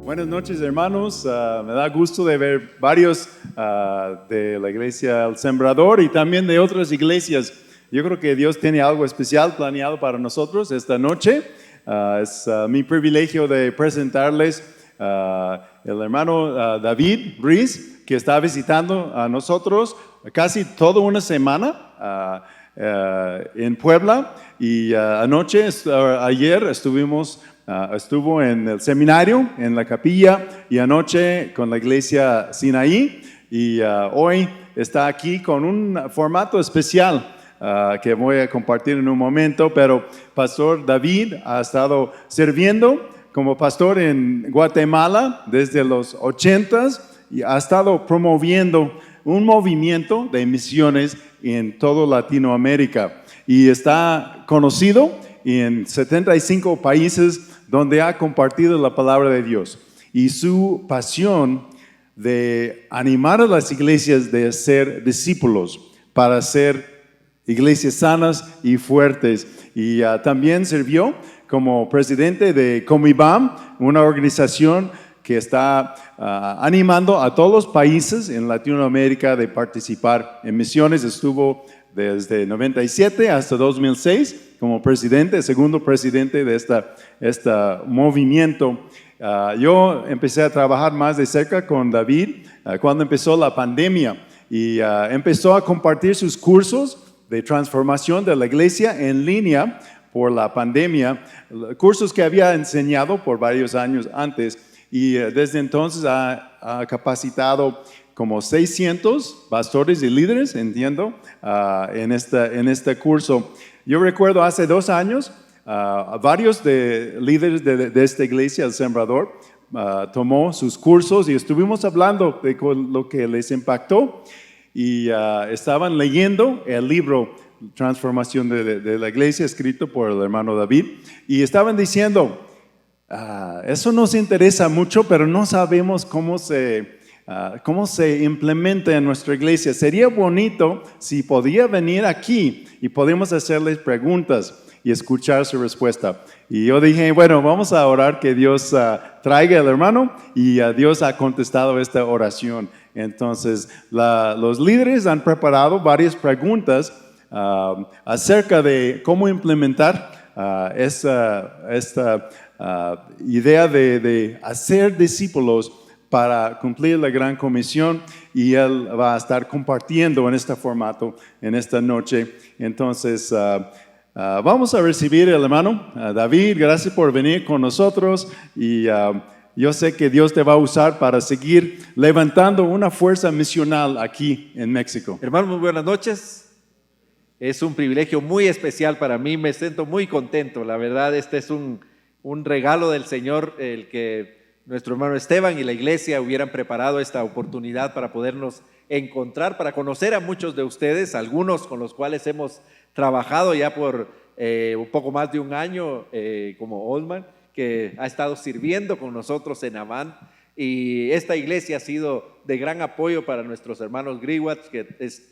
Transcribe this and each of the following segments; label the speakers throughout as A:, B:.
A: Buenas noches, hermanos. Me da gusto de ver varios de la iglesia El Sembrador y también de otras iglesias. Yo creo que Dios tiene algo especial planeado para nosotros esta noche. Es mi privilegio de presentarles el hermano David Ruiz, que está visitando a nosotros casi toda una semana en Puebla. Y ayer estuvo en el seminario, en la capilla, y anoche con la iglesia Sinaí, y hoy está aquí con un formato especial que voy a compartir en un momento. Pero Pastor David ha estado sirviendo como pastor en Guatemala desde los 80s y ha estado promoviendo un movimiento de misiones en toda Latinoamérica, y está conocido en 75 países donde ha compartido la palabra de Dios. Y su pasión de animar a las iglesias de ser discípulos para ser iglesias sanas y fuertes. Y también sirvió como presidente de Comibam, una organización que está animando a todos los países en Latinoamérica de participar en misiones. Estuvo desde 97 hasta 2006 como presidente, segundo presidente de este movimiento. Yo empecé a trabajar más de cerca con David cuando empezó la pandemia, y empezó a compartir sus cursos de transformación de la iglesia en línea por la pandemia, cursos que había enseñado por varios años antes, y desde entonces ha capacitado como 600 pastores y líderes, entiendo, en este curso. Yo recuerdo hace 2 años, varios de líderes de esta iglesia, El Sembrador, tomó sus cursos y estuvimos hablando de lo que les impactó, y estaban leyendo el libro Transformación de la Iglesia, escrito por el hermano David, y estaban diciendo, eso nos interesa mucho, pero no sabemos cómo se implementa en nuestra iglesia. Sería bonito si podía venir aquí y podemos hacerles preguntas y escuchar su respuesta. Y yo dije, bueno, vamos a orar que Dios traiga al hermano, y Dios ha contestado esta oración. Entonces, los líderes han preparado varias preguntas acerca de cómo implementar esta idea de hacer discípulos para cumplir la gran comisión, y él va a estar compartiendo en este formato en esta noche. Entonces, vamos a recibir al hermano David. Gracias por venir con nosotros, y yo sé que Dios te va a usar para seguir levantando una fuerza misional aquí en México.
B: Hermanos, muy buenas noches. Es un privilegio muy especial para mí, me siento muy contento. La verdad, este es un regalo del Señor, el que nuestro hermano Esteban y la iglesia hubieran preparado esta oportunidad para podernos encontrar, para conocer a muchos de ustedes, algunos con los cuales hemos trabajado ya por un poco más de un año, como Oldman, que ha estado sirviendo con nosotros en Avant. Y esta iglesia ha sido de gran apoyo para nuestros hermanos Greenwatch, que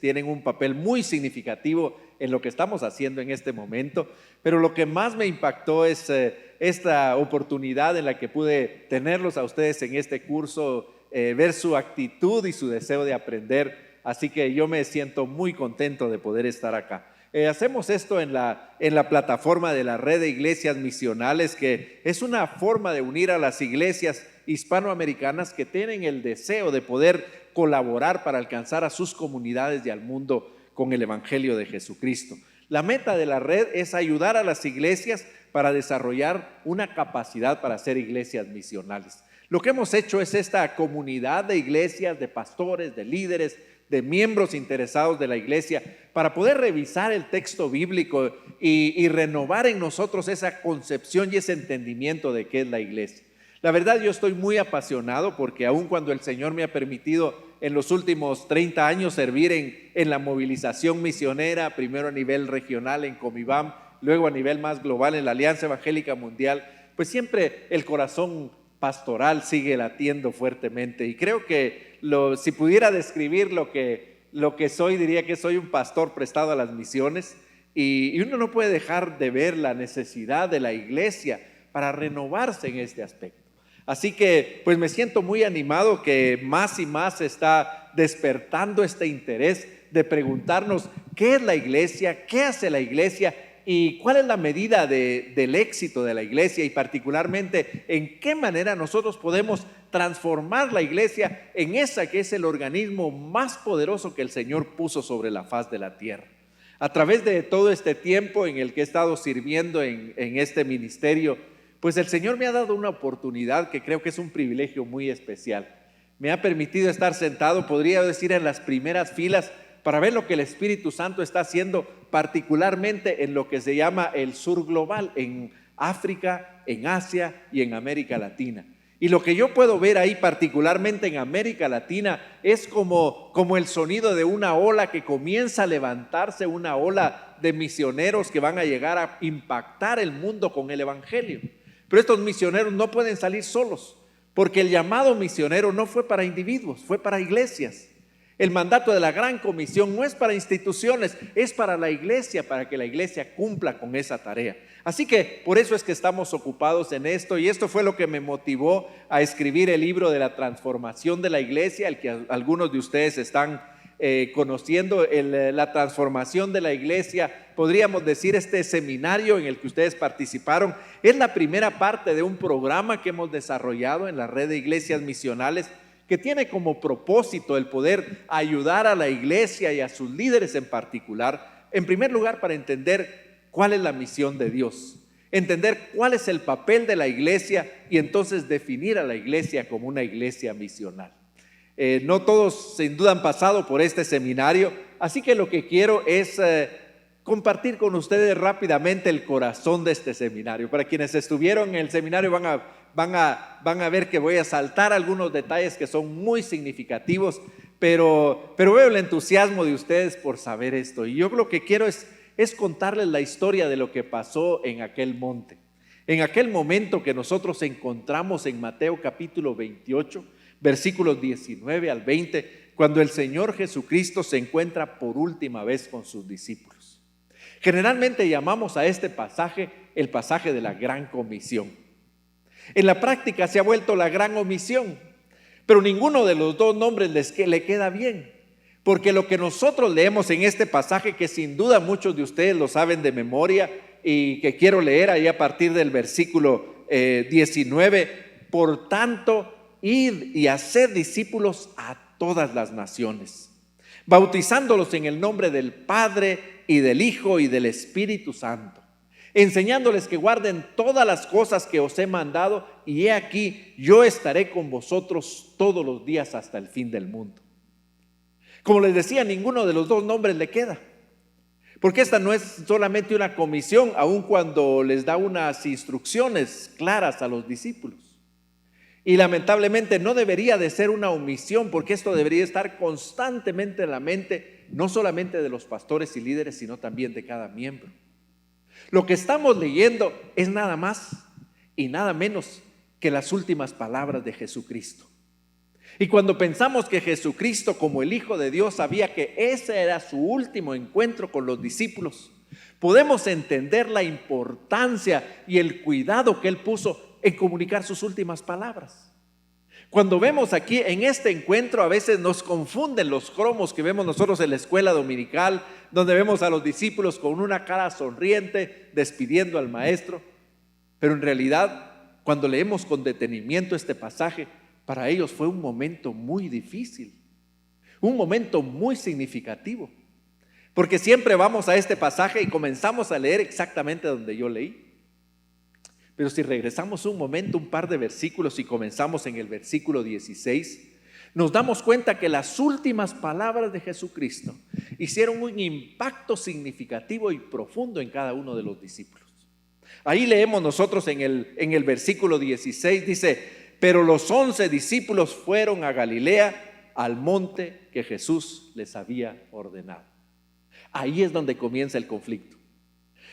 B: tienen un papel muy significativo en lo que estamos haciendo en este momento. Pero lo que más me impactó es esta oportunidad en la que pude tenerlos a ustedes en este curso, ver su actitud y su deseo de aprender. Así que yo me siento muy contento de poder estar acá. Hacemos esto en la plataforma de la Red de Iglesias Misionales, que es una forma de unir a las iglesias hispanoamericanas que tienen el deseo de poder colaborar para alcanzar a sus comunidades y al mundo con el Evangelio de Jesucristo. La meta de la red es ayudar a las iglesias para desarrollar una capacidad para ser iglesias misionales. Lo que hemos hecho es esta comunidad de iglesias, de pastores, de líderes, de miembros interesados de la iglesia, para poder revisar el texto bíblico y renovar en nosotros esa concepción y ese entendimiento de qué es la iglesia. La verdad, yo estoy muy apasionado porque aun cuando el Señor me ha permitido en los últimos 30 años servir en la movilización misionera, primero a nivel regional en Comibam, luego a nivel más global en la Alianza Evangélica Mundial, pues siempre el corazón pastoral sigue latiendo fuertemente. Y creo que si pudiera describir lo que soy, diría que soy un pastor prestado a las misiones, y uno no puede dejar de ver la necesidad de la iglesia para renovarse en este aspecto. Así que pues me siento muy animado que más y más se está despertando este interés de preguntarnos qué es la iglesia, qué hace la iglesia y cuál es la medida del éxito de la iglesia, y particularmente en qué manera nosotros podemos transformar la iglesia en esa que es el organismo más poderoso que el Señor puso sobre la faz de la tierra. A través de todo este tiempo en el que he estado sirviendo en este ministerio, pues el Señor me ha dado una oportunidad que creo que es un privilegio muy especial. Me ha permitido estar sentado, podría decir, en las primeras filas para ver lo que el Espíritu Santo está haciendo, particularmente en lo que se llama el sur global, en África, en Asia y en América Latina. Y lo que yo puedo ver ahí, particularmente en América Latina, es como el sonido de una ola que comienza a levantarse, una ola de misioneros que van a llegar a impactar el mundo con el Evangelio. Pero estos misioneros no pueden salir solos, porque el llamado misionero no fue para individuos, fue para iglesias. El mandato de la Gran Comisión no es para instituciones, es para la iglesia, para que la iglesia cumpla con esa tarea. Así que por eso es que estamos ocupados en esto, y esto fue lo que me motivó a escribir el libro de la transformación de la iglesia, el que algunos de ustedes están conociendo, la transformación de la iglesia. Podríamos decir, este seminario en el que ustedes participaron es la primera parte de un programa que hemos desarrollado en la red de iglesias misionales, que tiene como propósito el poder ayudar a la iglesia y a sus líderes en particular, en primer lugar, para entender cuál es la misión de Dios, entender cuál es el papel de la iglesia y entonces definir a la iglesia como una iglesia misional. No todos sin duda han pasado por este seminario, así que lo que quiero es compartir con ustedes rápidamente el corazón de este seminario. Para quienes estuvieron en el seminario van a ver que voy a saltar algunos detalles que son muy significativos, pero veo el entusiasmo de ustedes por saber esto. Y yo lo que quiero es contarles la historia de lo que pasó en aquel monte. En aquel momento que nosotros encontramos en Mateo capítulo 28, versículos 19 al 20, cuando el Señor Jesucristo se encuentra por última vez con sus discípulos. Generalmente llamamos a este pasaje el pasaje de la Gran Comisión. En la práctica se ha vuelto la Gran Omisión, pero ninguno de los dos nombres le queda bien, porque lo que nosotros leemos en este pasaje, que sin duda muchos de ustedes lo saben de memoria y que quiero leer ahí a partir del versículo 19, por tanto, id y haced discípulos a todas las naciones, bautizándolos en el nombre del Padre y del Hijo y del Espíritu Santo, enseñándoles que guarden todas las cosas que os he mandado, y he aquí, yo estaré con vosotros todos los días hasta el fin del mundo. Como les decía, ninguno de los dos nombres le queda, porque esta no es solamente una comisión, aun cuando les da unas instrucciones claras a los discípulos. Y lamentablemente no debería de ser una omisión, porque esto debería estar constantemente en la mente, no solamente de los pastores y líderes, sino también de cada miembro. Lo que estamos leyendo es nada más y nada menos que las últimas palabras de Jesucristo. Y cuando pensamos que Jesucristo, como el Hijo de Dios, sabía que ese era su último encuentro con los discípulos, podemos entender la importancia y el cuidado que Él puso en comunicar sus últimas palabras. Cuando vemos aquí en este encuentro, a veces nos confunden los cromos que vemos nosotros en la escuela dominical, donde vemos a los discípulos con una cara sonriente despidiendo al maestro, pero en realidad, cuando leemos con detenimiento este pasaje, para ellos fue un momento muy difícil, un momento muy significativo, porque siempre vamos a este pasaje y comenzamos a leer exactamente donde yo leí. Pero si regresamos un momento, un par de versículos, y comenzamos en el versículo 16, nos damos cuenta que las últimas palabras de Jesucristo hicieron un impacto significativo y profundo en cada uno de los discípulos. Ahí leemos nosotros en el versículo 16, dice: pero los 11 discípulos fueron a Galilea, al monte que Jesús les había ordenado. Ahí es donde comienza el conflicto.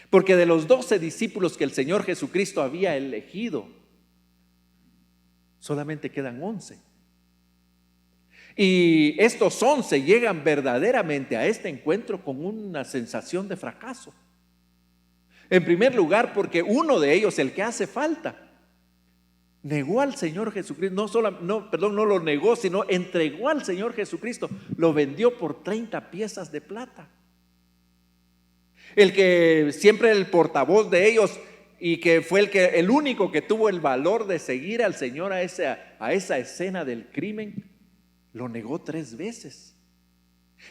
B: Porque de los 12 discípulos que el Señor Jesucristo había elegido, solamente quedan 11. Y estos 11 llegan verdaderamente a este encuentro con una sensación de fracaso. En primer lugar, porque uno de ellos, el que hace falta, Negó al Señor Jesucristo, no lo negó, sino entregó al Señor Jesucristo, lo vendió por 30 piezas de plata. El que siempre el portavoz de ellos y que fue el único que tuvo el valor de seguir al Señor a esa escena del crimen, lo negó 3 veces.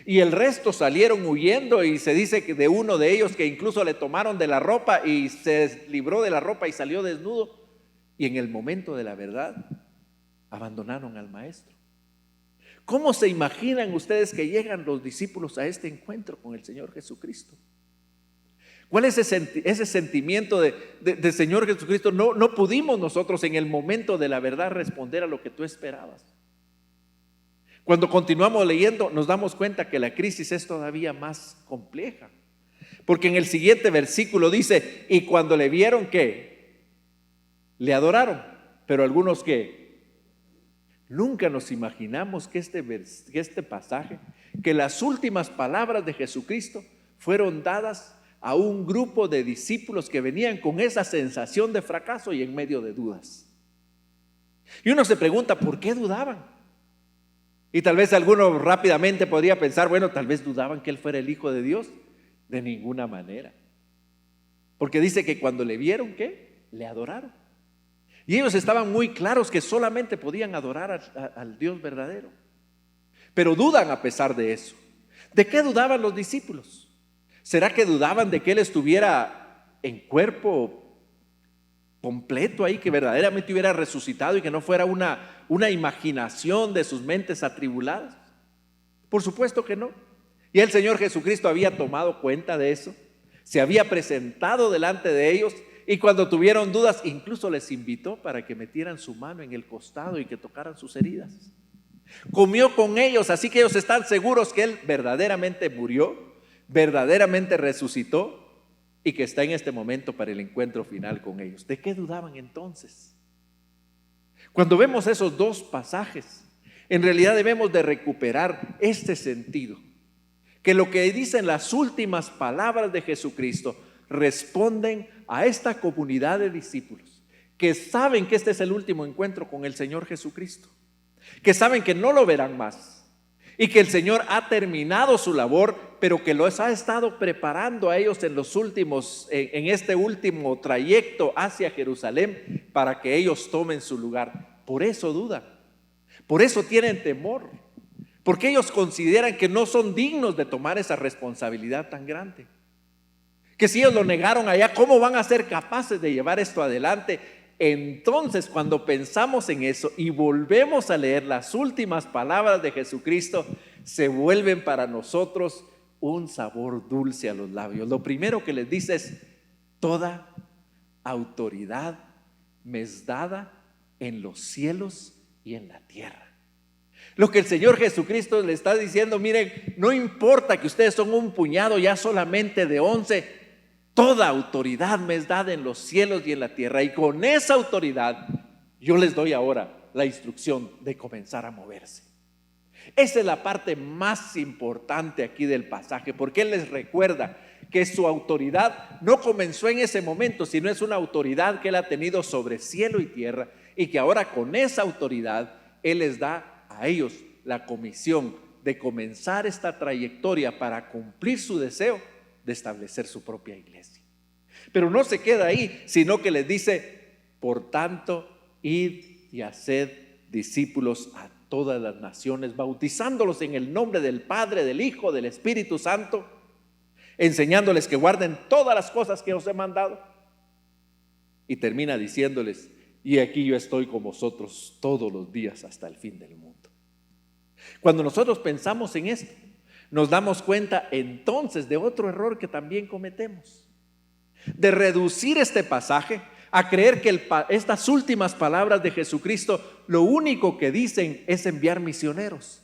B: Y el resto salieron huyendo, y se dice que de uno de ellos que incluso le tomaron de la ropa y se libró de la ropa y salió desnudo. Y en el momento de la verdad abandonaron al maestro. ¿Cómo se imaginan ustedes que llegan los discípulos a este encuentro con el Señor Jesucristo? ¿Cuál es ese sentimiento de Señor Jesucristo? No pudimos nosotros en el momento de la verdad responder a lo que tú esperabas. Cuando continuamos leyendo nos damos cuenta que la crisis es todavía más compleja. Porque en el siguiente versículo dice, y cuando le vieron, ¿qué? Le adoraron, pero algunos que nunca nos imaginamos que este pasaje, que las últimas palabras de Jesucristo fueron dadas a un grupo de discípulos que venían con esa sensación de fracaso y en medio de dudas. Y uno se pregunta, ¿por qué dudaban? Y tal vez alguno rápidamente podría pensar, bueno, tal vez dudaban que Él fuera el Hijo de Dios. De ninguna manera. Porque dice que cuando le vieron, ¿qué? Le adoraron. Y ellos estaban muy claros que solamente podían adorar al Dios verdadero. Pero dudan a pesar de eso. ¿De qué dudaban los discípulos? ¿Será que dudaban de que Él estuviera en cuerpo completo ahí, que verdaderamente hubiera resucitado y que no fuera una imaginación de sus mentes atribuladas? Por supuesto que no. Y el Señor Jesucristo había tomado cuenta de eso, se había presentado delante de ellos, y cuando tuvieron dudas incluso les invitó para que metieran su mano en el costado y que tocaran sus heridas. Comió con ellos, así que ellos están seguros que Él verdaderamente murió, verdaderamente resucitó y que está en este momento para el encuentro final con ellos. ¿De qué dudaban entonces? Cuando vemos esos 2 pasajes, en realidad debemos de recuperar este sentido, que lo que dicen las últimas palabras de Jesucristo responden a esta comunidad de discípulos que saben que este es el último encuentro con el Señor Jesucristo, que saben que no lo verán más y que el Señor ha terminado su labor, pero que los ha estado preparando a ellos en este último trayecto hacia Jerusalén para que ellos tomen su lugar. Por eso dudan, por eso tienen temor, porque ellos consideran que no son dignos de tomar esa responsabilidad tan grande. Que si ellos lo negaron allá, ¿cómo van a ser capaces de llevar esto adelante? Entonces, cuando pensamos en eso y volvemos a leer las últimas palabras de Jesucristo, se vuelven para nosotros un sabor dulce a los labios. Lo primero que les dice es: toda autoridad me es dada en los cielos y en la tierra. Lo que el Señor Jesucristo le está diciendo: miren, no importa que ustedes son un puñado ya solamente de 11, toda autoridad me es dada en los cielos y en la tierra, y con esa autoridad yo les doy ahora la instrucción de comenzar a moverse. Esa es la parte más importante aquí del pasaje, porque Él les recuerda que su autoridad no comenzó en ese momento, sino es una autoridad que Él ha tenido sobre cielo y tierra, y que ahora con esa autoridad Él les da a ellos la comisión de comenzar esta trayectoria para cumplir su deseo de establecer su propia iglesia. Pero no se queda ahí, sino que les dice: por tanto, id y haced discípulos a todas las naciones, bautizándolos en el nombre del Padre, del Hijo, del Espíritu Santo, enseñándoles que guarden todas las cosas que os he mandado. Y termina diciéndoles: y aquí yo estoy con vosotros todos los días hasta el fin del mundo. Cuando nosotros pensamos en esto, nos damos cuenta entonces de otro error que también cometemos, de reducir este pasaje a creer que estas últimas palabras de Jesucristo lo único que dicen es enviar misioneros,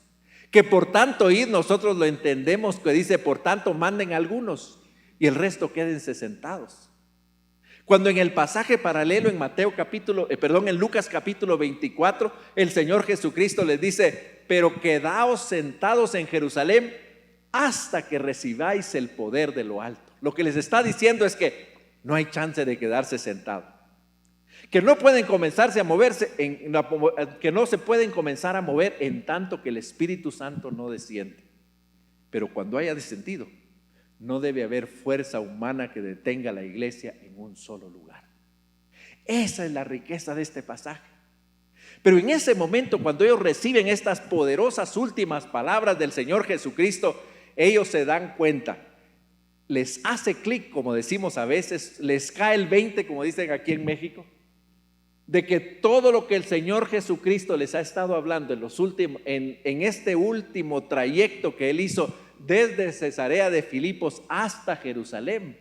B: que por tanto id, nosotros lo entendemos que dice: por tanto manden algunos y el resto quédense sentados. Cuando en el pasaje paralelo en Lucas capítulo 24, el Señor Jesucristo les dice: pero quedaos sentados en Jerusalén hasta que recibáis el poder de lo alto. Lo que les está diciendo es que no hay chance de quedarse sentado, que no pueden comenzarse a moverse, que no se pueden comenzar a mover en tanto que el Espíritu Santo no desciende. Pero cuando haya descendido, no debe haber fuerza humana que detenga a la iglesia en un solo lugar. Esa es la riqueza de este pasaje. Pero en ese momento, cuando ellos reciben estas poderosas últimas palabras del Señor Jesucristo, ellos se dan cuenta, les hace clic, como decimos a veces, les cae el 20, como dicen aquí en México, de que todo lo que el Señor Jesucristo les ha estado hablando en este último trayecto que Él hizo desde Cesarea de Filipos hasta Jerusalén,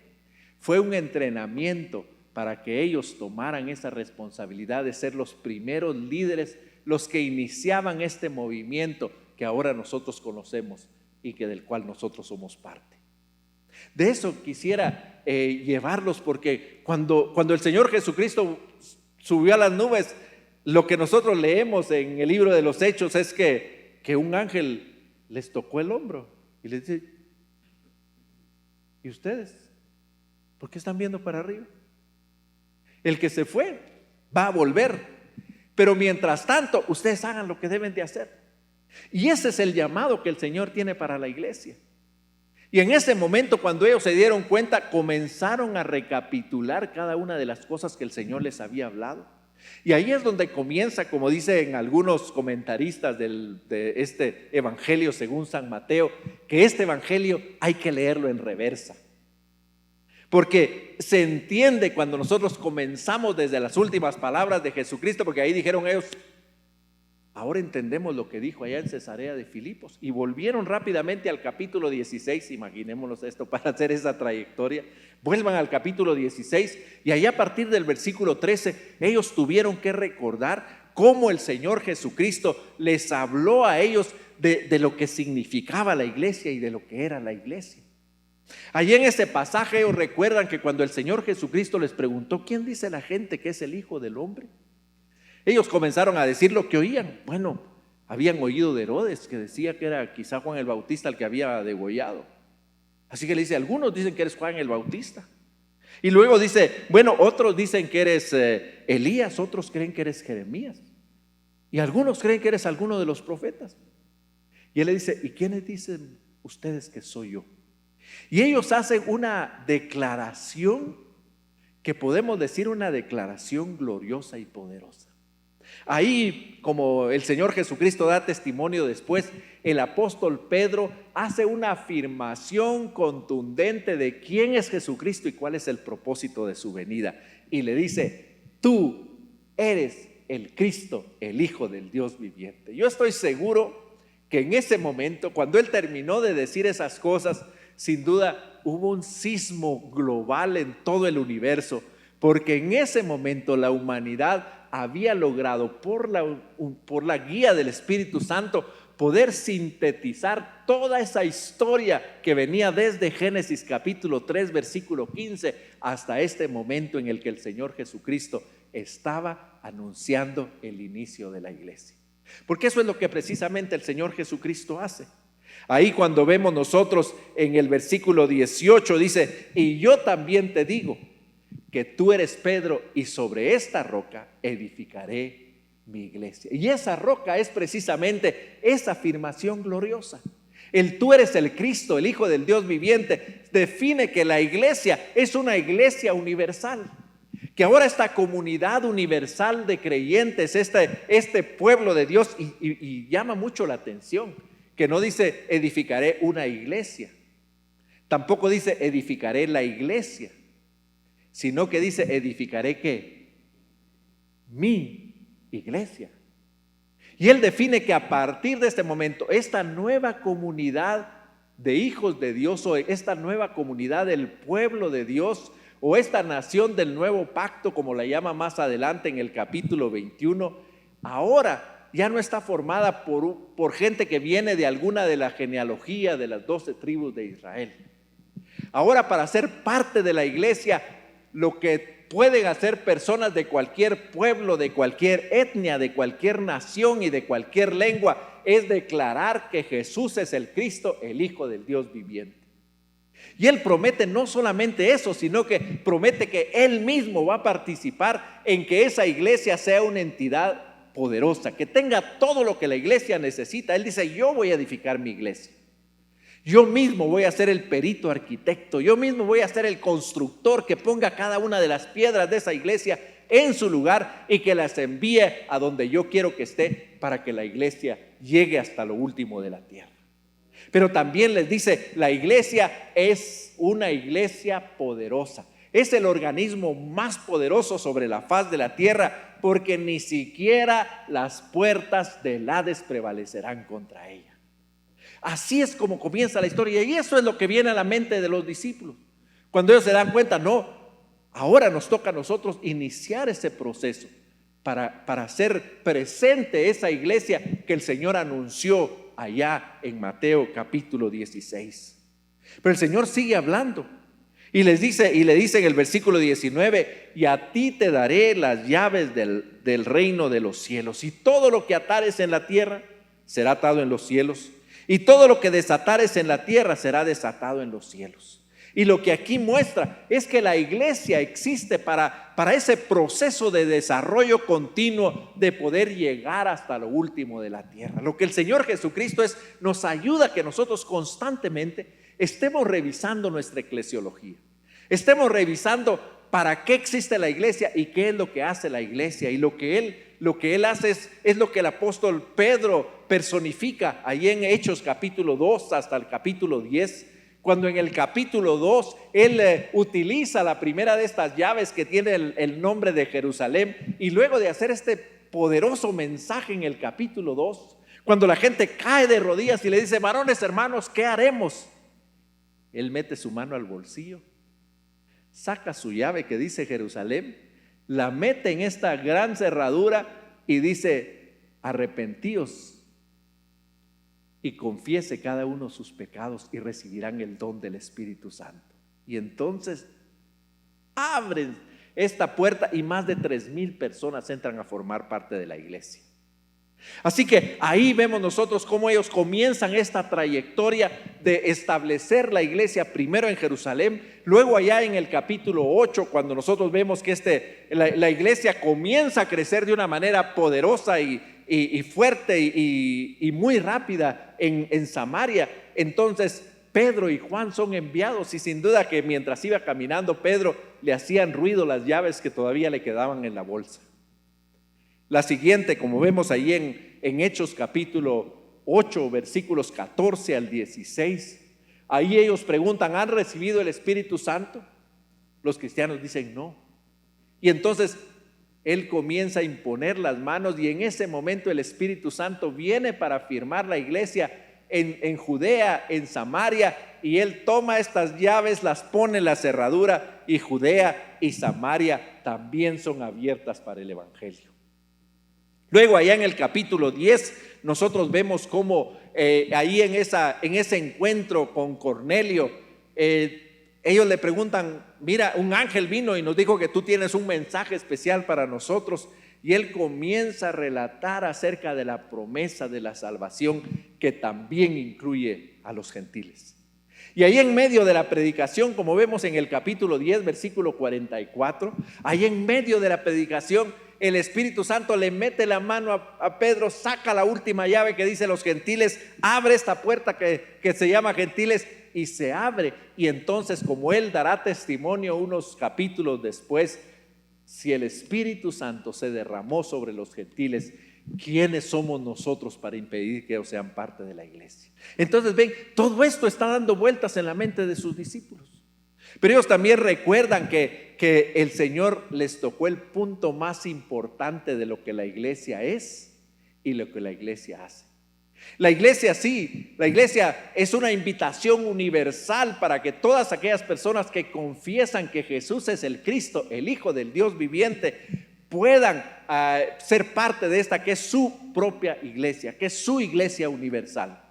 B: fue un entrenamiento para que ellos tomaran esa responsabilidad de ser los primeros líderes, los que iniciaban este movimiento que ahora nosotros conocemos y del cual nosotros somos parte. De eso quisiera llevarlos, porque cuando el Señor Jesucristo subió a las nubes, lo que nosotros leemos en el libro de los Hechos es que un ángel les tocó el hombro y les dice: ¿y ustedes? ¿Por qué están viendo para arriba? El que se fue va a volver, pero mientras tanto ustedes hagan lo que deben de hacer. Y ese es el llamado que el Señor tiene para la iglesia. Y en ese momento, cuando ellos se dieron cuenta, comenzaron a recapitular cada una de las cosas que el Señor les había hablado. Y ahí es donde comienza, como dicen algunos comentaristas de este evangelio según San Mateo, que este evangelio hay que leerlo en reversa. Porque se entiende cuando nosotros comenzamos desde las últimas palabras de Jesucristo, porque ahí dijeron ellos: ahora entendemos lo que dijo allá en Cesarea de Filipos. Y volvieron rápidamente al capítulo 16, imaginémonos esto para hacer esa trayectoria. Vuelvan al capítulo 16 y allá a partir del versículo 13, ellos tuvieron que recordar cómo el Señor Jesucristo les habló a ellos de lo que significaba la iglesia y de lo que era la iglesia. Allí en ese pasaje ellos recuerdan que cuando el Señor Jesucristo les preguntó: ¿quién dice la gente que es el Hijo del Hombre? Ellos comenzaron a decir lo que oían. Bueno, habían oído de Herodes, que decía que era quizá Juan el Bautista el que había degollado. Así que le dice: algunos dicen que eres Juan el Bautista. Y luego dice: bueno, otros dicen que eres Elías, otros creen que eres Jeremías. Y algunos creen que eres alguno de los profetas. Y él le dice: ¿y quiénes dicen ustedes que soy yo? Y ellos hacen una declaración que podemos decir una declaración gloriosa y poderosa. Ahí, como el Señor Jesucristo da testimonio después, el apóstol Pedro hace una afirmación contundente de quién es Jesucristo y cuál es el propósito de su venida. Y le dice: tú eres el Cristo, el Hijo del Dios viviente. Yo estoy seguro que en ese momento, cuando él terminó de decir esas cosas, sin duda hubo un sismo global en todo el universo, porque en ese momento la humanidad había logrado por la guía del Espíritu Santo poder sintetizar toda esa historia que venía desde Génesis capítulo 3 versículo 15 hasta este momento en el que el Señor Jesucristo estaba anunciando el inicio de la iglesia. Porque eso es lo que precisamente el Señor Jesucristo hace. Ahí cuando vemos nosotros en el versículo 18 dice: y yo también te digo que tú eres Pedro, y sobre esta roca edificaré mi iglesia. Y esa roca es precisamente esa afirmación gloriosa. El tú eres el Cristo, el Hijo del Dios viviente, define que la iglesia es una iglesia universal. Que ahora esta comunidad universal de creyentes, este pueblo de Dios, y llama mucho la atención, que no dice edificaré una iglesia, tampoco dice edificaré la iglesia, sino que dice edificaré ¿qué? Mi iglesia. Y él define que a partir de este momento, esta nueva comunidad de hijos de Dios, o esta nueva comunidad del pueblo de Dios, o esta nación del nuevo pacto, como la llama más adelante en el capítulo 21, ahora ya no está formada por gente que viene de alguna de la genealogía de las 12 tribus de Israel. Ahora, para ser parte de la iglesia, lo que pueden hacer personas de cualquier pueblo, de cualquier etnia, de cualquier nación y de cualquier lengua, es declarar que Jesús es el Cristo, el Hijo del Dios viviente. Y Él promete no solamente eso, sino que promete que Él mismo va a participar en que esa iglesia sea una entidad poderosa, que tenga todo lo que la iglesia necesita. Él dice: yo voy a edificar mi iglesia. Yo mismo voy a ser el perito arquitecto. Yo mismo voy a ser el constructor que ponga cada una de las piedras de esa iglesia en su lugar y que las envíe a donde yo quiero que esté, para que la iglesia llegue hasta lo último de la tierra. Pero también les dice: la iglesia es una iglesia poderosa. Es el organismo más poderoso sobre la faz de la tierra, porque ni siquiera las puertas del Hades prevalecerán contra ella. Así es como comienza la historia, y eso es lo que viene a la mente de los discípulos. Cuando ellos se dan cuenta: no, ahora nos toca a nosotros iniciar ese proceso para hacer presente esa iglesia que el Señor anunció allá en Mateo capítulo 16. Pero el Señor sigue hablando y le dice en el versículo 19: y a ti te daré las llaves del reino de los cielos, y todo lo que atares en la tierra será atado en los cielos, y todo lo que desatares en la tierra será desatado en los cielos. Y lo que aquí muestra es que la iglesia existe para ese proceso de desarrollo continuo, de poder llegar hasta lo último de la tierra. Lo que el Señor Jesucristo nos ayuda a que nosotros constantemente estemos revisando nuestra eclesiología, estemos revisando para qué existe la iglesia y qué es lo que hace la iglesia. Y lo que él hace es lo que el apóstol Pedro personifica ahí en Hechos capítulo 2 hasta el capítulo 10, cuando en el capítulo 2 él utiliza la primera de estas llaves que tiene el nombre de Jerusalén, y luego de hacer este poderoso mensaje en el capítulo 2, cuando la gente cae de rodillas y le dice: varones hermanos, ¿qué haremos? Él mete su mano al bolsillo, saca su llave que dice Jerusalén, la mete en esta gran cerradura y dice: arrepentíos y confiese cada uno sus pecados y recibirán el don del Espíritu Santo. Y entonces abren esta puerta y más de 3,000 personas entran a formar parte de la iglesia. Así que ahí vemos nosotros cómo ellos comienzan esta trayectoria de establecer la iglesia primero en Jerusalén, luego allá en el capítulo 8, cuando nosotros vemos que la iglesia comienza a crecer de una manera poderosa y fuerte y muy rápida en Samaria. Entonces Pedro y Juan son enviados, y sin duda que mientras iba caminando Pedro le hacían ruido las llaves que todavía le quedaban en la bolsa. La siguiente, como vemos ahí en Hechos capítulo 8 versículos 14 al 16, ahí ellos preguntan: ¿han recibido el Espíritu Santo? Los cristianos dicen no. Y entonces él comienza a imponer las manos, y en ese momento el Espíritu Santo viene para firmar la iglesia en Judea, en Samaria, y él toma estas llaves, las pone en la cerradura, y Judea y Samaria también son abiertas para el evangelio. Luego allá en el capítulo 10 nosotros vemos cómo ahí en ese encuentro con Cornelio, ellos le preguntan: mira, un ángel vino y nos dijo que tú tienes un mensaje especial para nosotros. Y él comienza a relatar acerca de la promesa de la salvación, que también incluye a los gentiles. Y ahí en medio de la predicación, como vemos en el capítulo 10 versículo 44, ahí en medio de la predicación el Espíritu Santo le mete la mano a Pedro, saca la última llave que dice los gentiles, abre esta puerta que se llama gentiles, y se abre. Y entonces, como él dará testimonio unos capítulos después, si el Espíritu Santo se derramó sobre los gentiles, ¿quiénes somos nosotros para impedir que ellos sean parte de la iglesia? Entonces ven, todo esto está dando vueltas en la mente de sus discípulos. Pero ellos también recuerdan que el Señor les tocó el punto más importante de lo que la iglesia es y lo que la iglesia hace. La iglesia sí, la iglesia es una invitación universal para que todas aquellas personas que confiesan que Jesús es el Cristo, el Hijo del Dios viviente, puedan ser parte de esta que es su propia iglesia, que es su iglesia universal.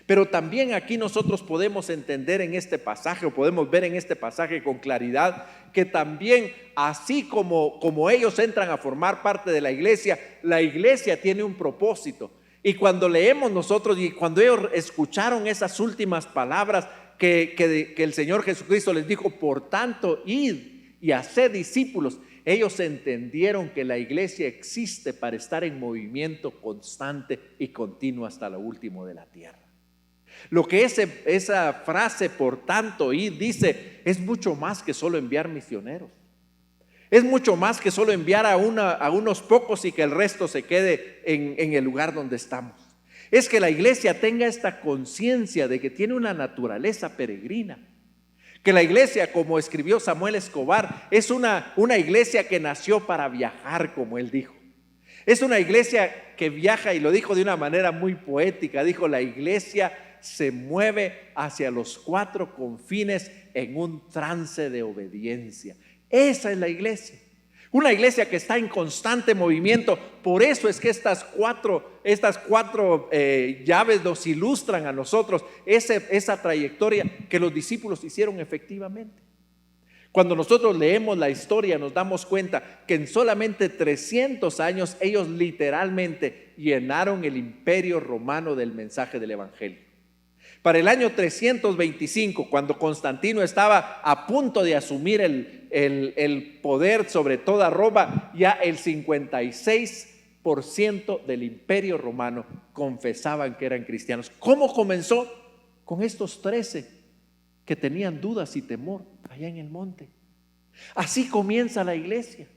B: Pero también aquí nosotros podemos entender en este pasaje, o podemos ver en este pasaje con claridad, que también así como ellos entran a formar parte de la iglesia tiene un propósito. Y cuando leemos nosotros, y cuando ellos escucharon esas últimas palabras que el Señor Jesucristo les dijo, por tanto, id y haced discípulos, ellos entendieron que la iglesia existe para estar en movimiento constante y continuo hasta lo último de la tierra. Lo que esa frase, por tanto, id, dice, es mucho más que solo enviar misioneros. Es mucho más que solo enviar a unos pocos y que el resto se quede en el lugar donde estamos. Es que la iglesia tenga esta conciencia de que tiene una naturaleza peregrina. Que la iglesia, como escribió Samuel Escobar, es una iglesia que nació para viajar, como él dijo. Es una iglesia que viaja, y lo dijo de una manera muy poética. Dijo, la iglesia se mueve hacia los cuatro confines en un trance de obediencia. Esa es la iglesia. Una iglesia que está en constante movimiento. Por eso es que estas cuatro llaves nos ilustran a nosotros esa trayectoria que los discípulos hicieron efectivamente. Cuando nosotros leemos la historia nos damos cuenta que en solamente 300 años ellos literalmente llenaron el imperio romano del mensaje del evangelio. Para el año 325, cuando Constantino estaba a punto de asumir el poder sobre toda Roma, ya el 56% del imperio romano confesaban que eran cristianos. ¿Cómo comenzó? Con estos 13 que tenían dudas y temor allá en el monte. Así comienza la iglesia.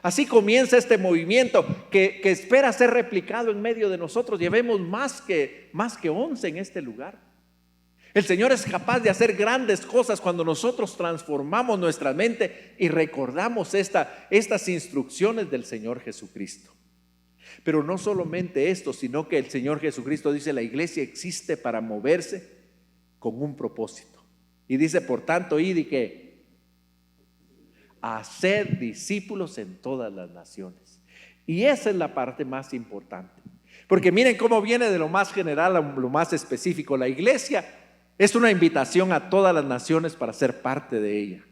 B: Así comienza este movimiento que espera ser replicado en medio de nosotros. Llevemos más que 11 en este lugar. El Señor es capaz de hacer grandes cosas cuando nosotros transformamos nuestra mente y recordamos estas instrucciones del Señor Jesucristo. Pero no solamente esto, sino que el Señor Jesucristo dice, la iglesia existe para moverse con un propósito. Y dice, por tanto, id y que haced discípulos en todas las naciones. Y esa es la parte más importante. Porque miren cómo viene de lo más general a lo más específico. La iglesia es una invitación a todas las naciones para ser parte de ella.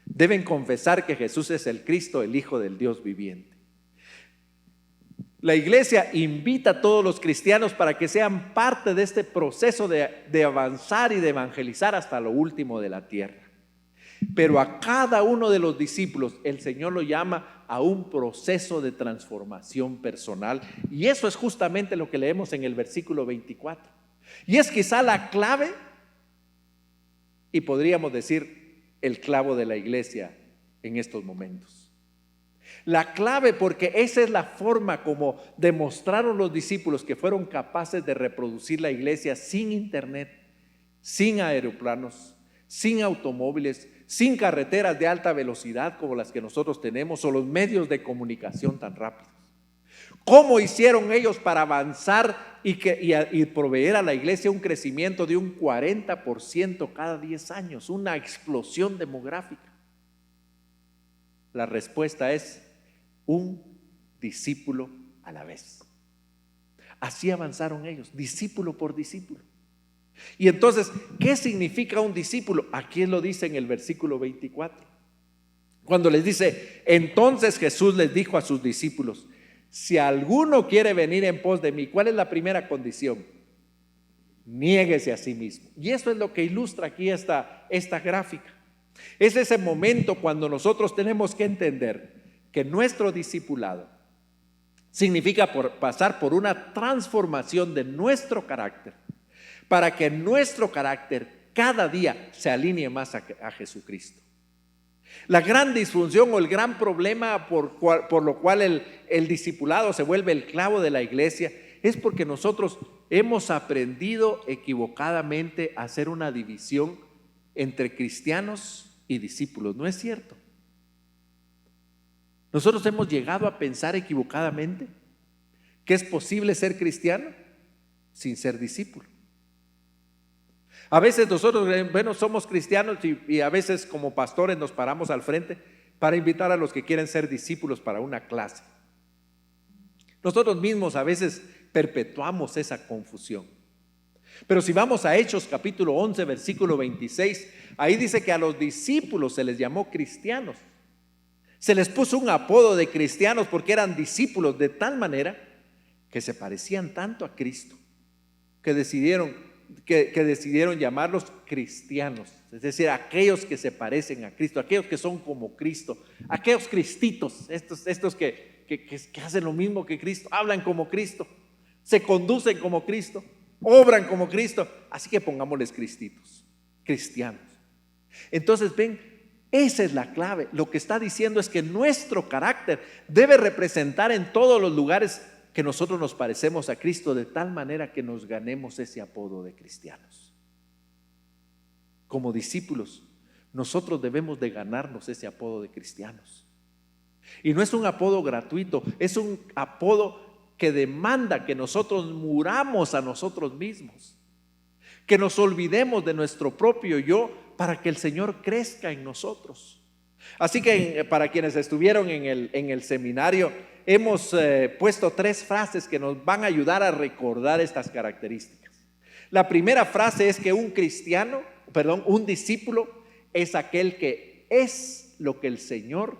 B: Deben confesar que Jesús es el Cristo, el Hijo del Dios viviente. La iglesia invita a todos los cristianos para que sean parte de este proceso de avanzar y de evangelizar hasta lo último de la tierra. Pero a cada uno de los discípulos el Señor lo llama a un proceso de transformación personal. Y eso es justamente lo que leemos en el versículo 24. Y es quizá la clave, y podríamos decir el clavo de la iglesia en estos momentos. La clave, porque esa es la forma como demostraron los discípulos que fueron capaces de reproducir la iglesia sin internet, sin aeroplanos, sin automóviles, sin carreteras de alta velocidad como las que nosotros tenemos o los medios de comunicación tan rápidos. ¿Cómo hicieron ellos para avanzar y proveer a la iglesia un crecimiento de un 40% cada 10 años? Una explosión demográfica. La respuesta es un discípulo a la vez. Así avanzaron ellos, discípulo por discípulo. Y entonces, ¿qué significa un discípulo? Aquí lo dice en el versículo 24. Cuando les dice, entonces Jesús les dijo a sus discípulos, si alguno quiere venir en pos de mí, ¿cuál es la primera condición? Niéguese a sí mismo. Y eso es lo que ilustra aquí esta gráfica. Es ese momento cuando nosotros tenemos que entender que nuestro discipulado significa pasar por una transformación de nuestro carácter, para que nuestro carácter cada día se alinee más a Jesucristo. La gran disfunción o el gran problema por lo cual el discipulado se vuelve el clavo de la iglesia es porque nosotros hemos aprendido equivocadamente a hacer una división entre cristianos y discípulos. ¿No es cierto? Nosotros hemos llegado a pensar equivocadamente que es posible ser cristiano sin ser discípulo. A veces nosotros, somos cristianos y a veces como pastores nos paramos al frente para invitar a los que quieren ser discípulos para una clase. Nosotros mismos a veces perpetuamos esa confusión. Pero si vamos a Hechos capítulo 11 versículo 26, ahí dice que a los discípulos se les llamó cristianos. Se les puso un apodo de cristianos porque eran discípulos de tal manera que se parecían tanto a Cristo que decidieron que decidieron llamarlos cristianos, es decir, aquellos que se parecen a Cristo, aquellos que son como Cristo, aquellos cristitos, estos que hacen lo mismo que Cristo, hablan como Cristo, se conducen como Cristo, obran como Cristo, así que pongámosles cristitos, cristianos. Entonces ven, esa es la clave. Lo que está diciendo es que nuestro carácter debe representar en todos los lugares que nosotros nos parecemos a Cristo, de tal manera que nos ganemos ese apodo de cristianos. Como discípulos, nosotros debemos de ganarnos ese apodo de cristianos. Y no es un apodo gratuito, es un apodo que demanda que nosotros muramos a nosotros mismos, que nos olvidemos de nuestro propio yo para que el Señor crezca en nosotros. Así que para quienes estuvieron en el seminario, hemos puesto 3 frases que nos van a ayudar a recordar estas características. La primera frase es que un discípulo es aquel que es lo que el Señor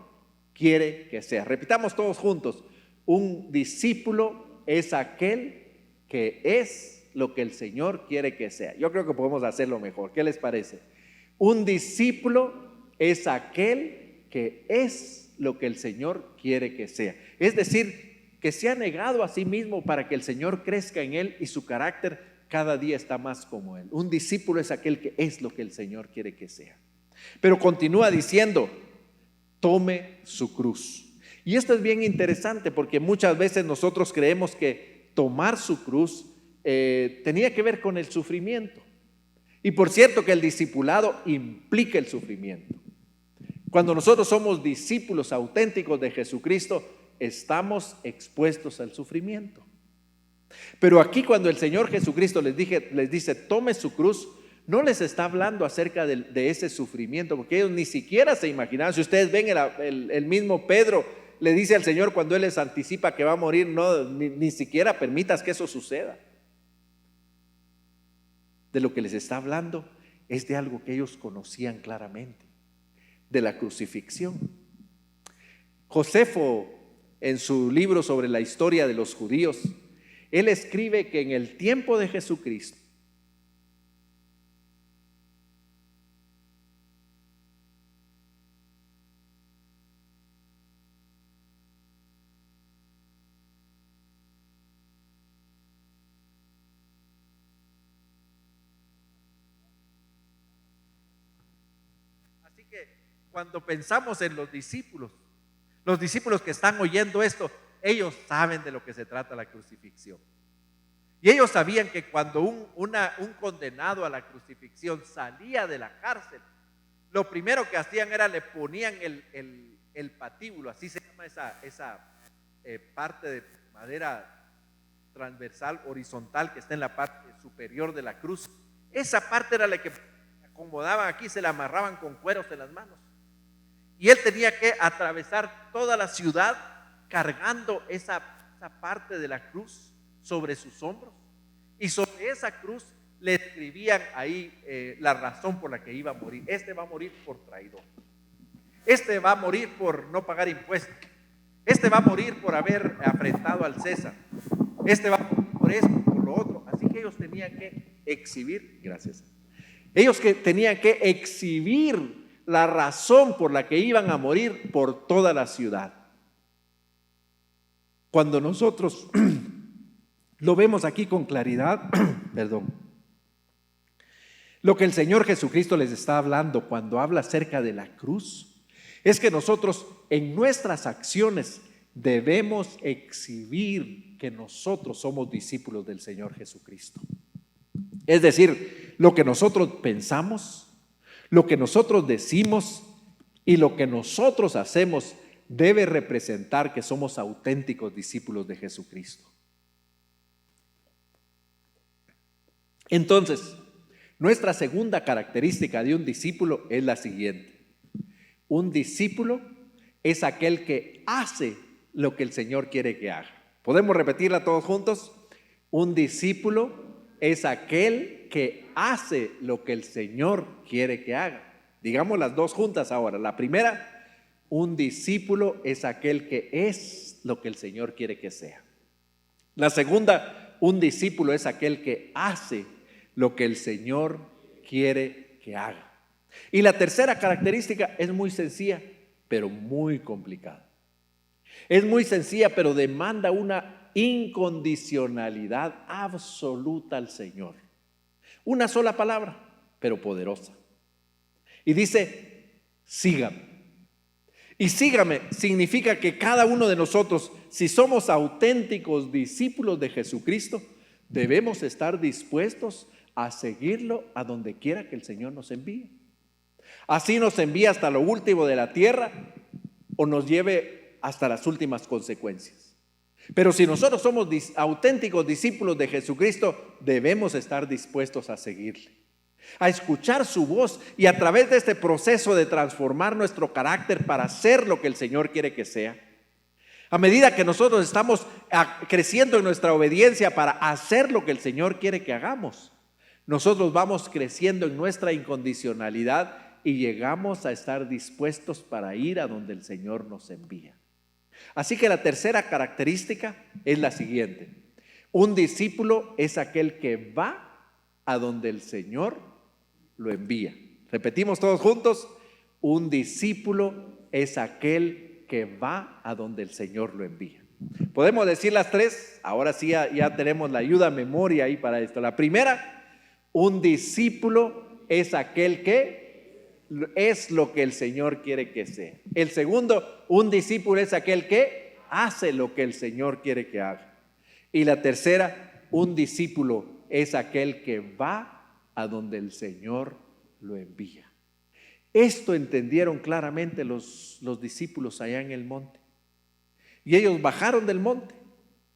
B: quiere que sea. Repitamos todos juntos: un discípulo es aquel que es lo que el Señor quiere que sea. Yo creo que podemos hacerlo mejor. ¿Qué les parece? Un discípulo es aquel que es lo que el Señor quiere que sea. Es decir, que se ha negado a sí mismo para que el Señor crezca en él y su carácter cada día está más como él. Un discípulo es aquel que es lo que el Señor quiere que sea. Pero continúa diciendo: tome su cruz. Y esto es bien interesante porque muchas veces nosotros creemos que tomar su cruz tenía que ver con el sufrimiento. Y por cierto que el discipulado implica el sufrimiento. Cuando nosotros somos discípulos auténticos de Jesucristo, estamos expuestos al sufrimiento. Pero aquí cuando el Señor Jesucristo les dice tome su cruz, no les está hablando acerca de ese sufrimiento, porque ellos ni siquiera se imaginaban. Si ustedes ven el mismo Pedro le dice al Señor cuando Él les anticipa que va a morir, no, ni siquiera permitas que eso suceda. De lo que les está hablando es de algo que ellos conocían claramente, de la crucifixión. Josefo, en su libro sobre la historia de los judíos, él escribe que en el tiempo de Jesucristo, así que cuando pensamos en los discípulos que están oyendo esto, ellos saben de lo que se trata la crucifixión. Y ellos sabían que cuando un condenado a la crucifixión salía de la cárcel, lo primero que hacían era le ponían el patíbulo, así se llama esa parte de madera transversal, horizontal, que está en la parte superior de la cruz. Esa parte era la que acomodaban aquí, se la amarraban con cueros en las manos. Y él tenía que atravesar toda la ciudad cargando esa parte de la cruz sobre sus hombros, y sobre esa cruz le escribían ahí la razón por la que iba a morir. Este va a morir por traidor, este va a morir por no pagar impuestos, este va a morir por haber afrentado al César, este va a morir por esto, por lo otro. Así que ellos tenían que exhibir, tenían que exhibir la razón por la que iban a morir por toda la ciudad. Cuando nosotros lo vemos aquí con claridad, lo que el Señor Jesucristo les está hablando cuando habla acerca de la cruz, es que nosotros en nuestras acciones debemos exhibir que nosotros somos discípulos del Señor Jesucristo. Es decir, lo que nosotros pensamos, lo que nosotros decimos y lo que nosotros hacemos debe representar que somos auténticos discípulos de Jesucristo. Entonces, nuestra segunda característica de un discípulo es la siguiente: un discípulo es aquel que hace lo que el Señor quiere que haga. ¿Podemos repetirla todos juntos? Un discípulo es aquel que hace lo que el Señor quiere que haga. Digamos las dos juntas ahora. La primera: un discípulo es aquel que es lo que el Señor quiere que sea. La segunda: un discípulo es aquel que hace lo que el Señor quiere que haga. Y la tercera característica es muy sencilla, pero muy complicada. Es muy sencilla, pero demanda una incondicionalidad absoluta al Señor. Una sola palabra, pero poderosa. Y dice, sígame. Y sígame significa que cada uno de nosotros, si somos auténticos discípulos de Jesucristo, debemos estar dispuestos a seguirlo a donde quiera que el Señor nos envíe. Así nos envíe hasta lo último de la tierra o nos lleve hasta las últimas consecuencias. Pero si nosotros somos auténticos discípulos de Jesucristo, debemos estar dispuestos a seguirle, a escuchar su voz y a través de este proceso de transformar nuestro carácter para ser lo que el Señor quiere que sea. A medida que nosotros estamos creciendo en nuestra obediencia para hacer lo que el Señor quiere que hagamos, nosotros vamos creciendo en nuestra incondicionalidad y llegamos a estar dispuestos para ir a donde el Señor nos envía. Así que la tercera característica es la siguiente: un discípulo es aquel que va a donde el Señor lo envía. Repetimos todos juntos: un discípulo es aquel que va a donde el Señor lo envía. ¿Podemos decir las tres? Ahora sí ya tenemos la ayuda a memoria ahí para esto. La primera: un discípulo es aquel que es lo que el Señor quiere que sea. El segundo: un discípulo es aquel que hace lo que el Señor quiere que haga. Y la tercera: un discípulo es aquel que va a donde el Señor lo envía. Esto entendieron claramente los discípulos allá en el monte. Y ellos bajaron del monte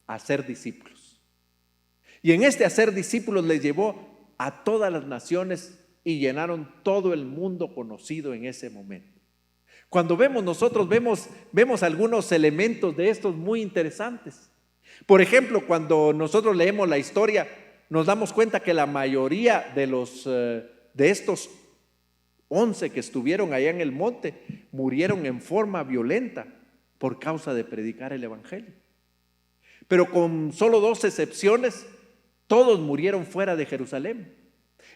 B: a ser discípulos. Y en este hacer discípulos les llevó a todas las naciones y llenaron todo el mundo conocido en ese momento. Cuando nosotros vemos algunos elementos de estos muy interesantes. Por ejemplo, cuando nosotros leemos la historia, nos damos cuenta que la mayoría de estos 11 que estuvieron allá en el monte murieron en forma violenta por causa de predicar el evangelio. Pero con solo 2 excepciones, todos murieron fuera de Jerusalén.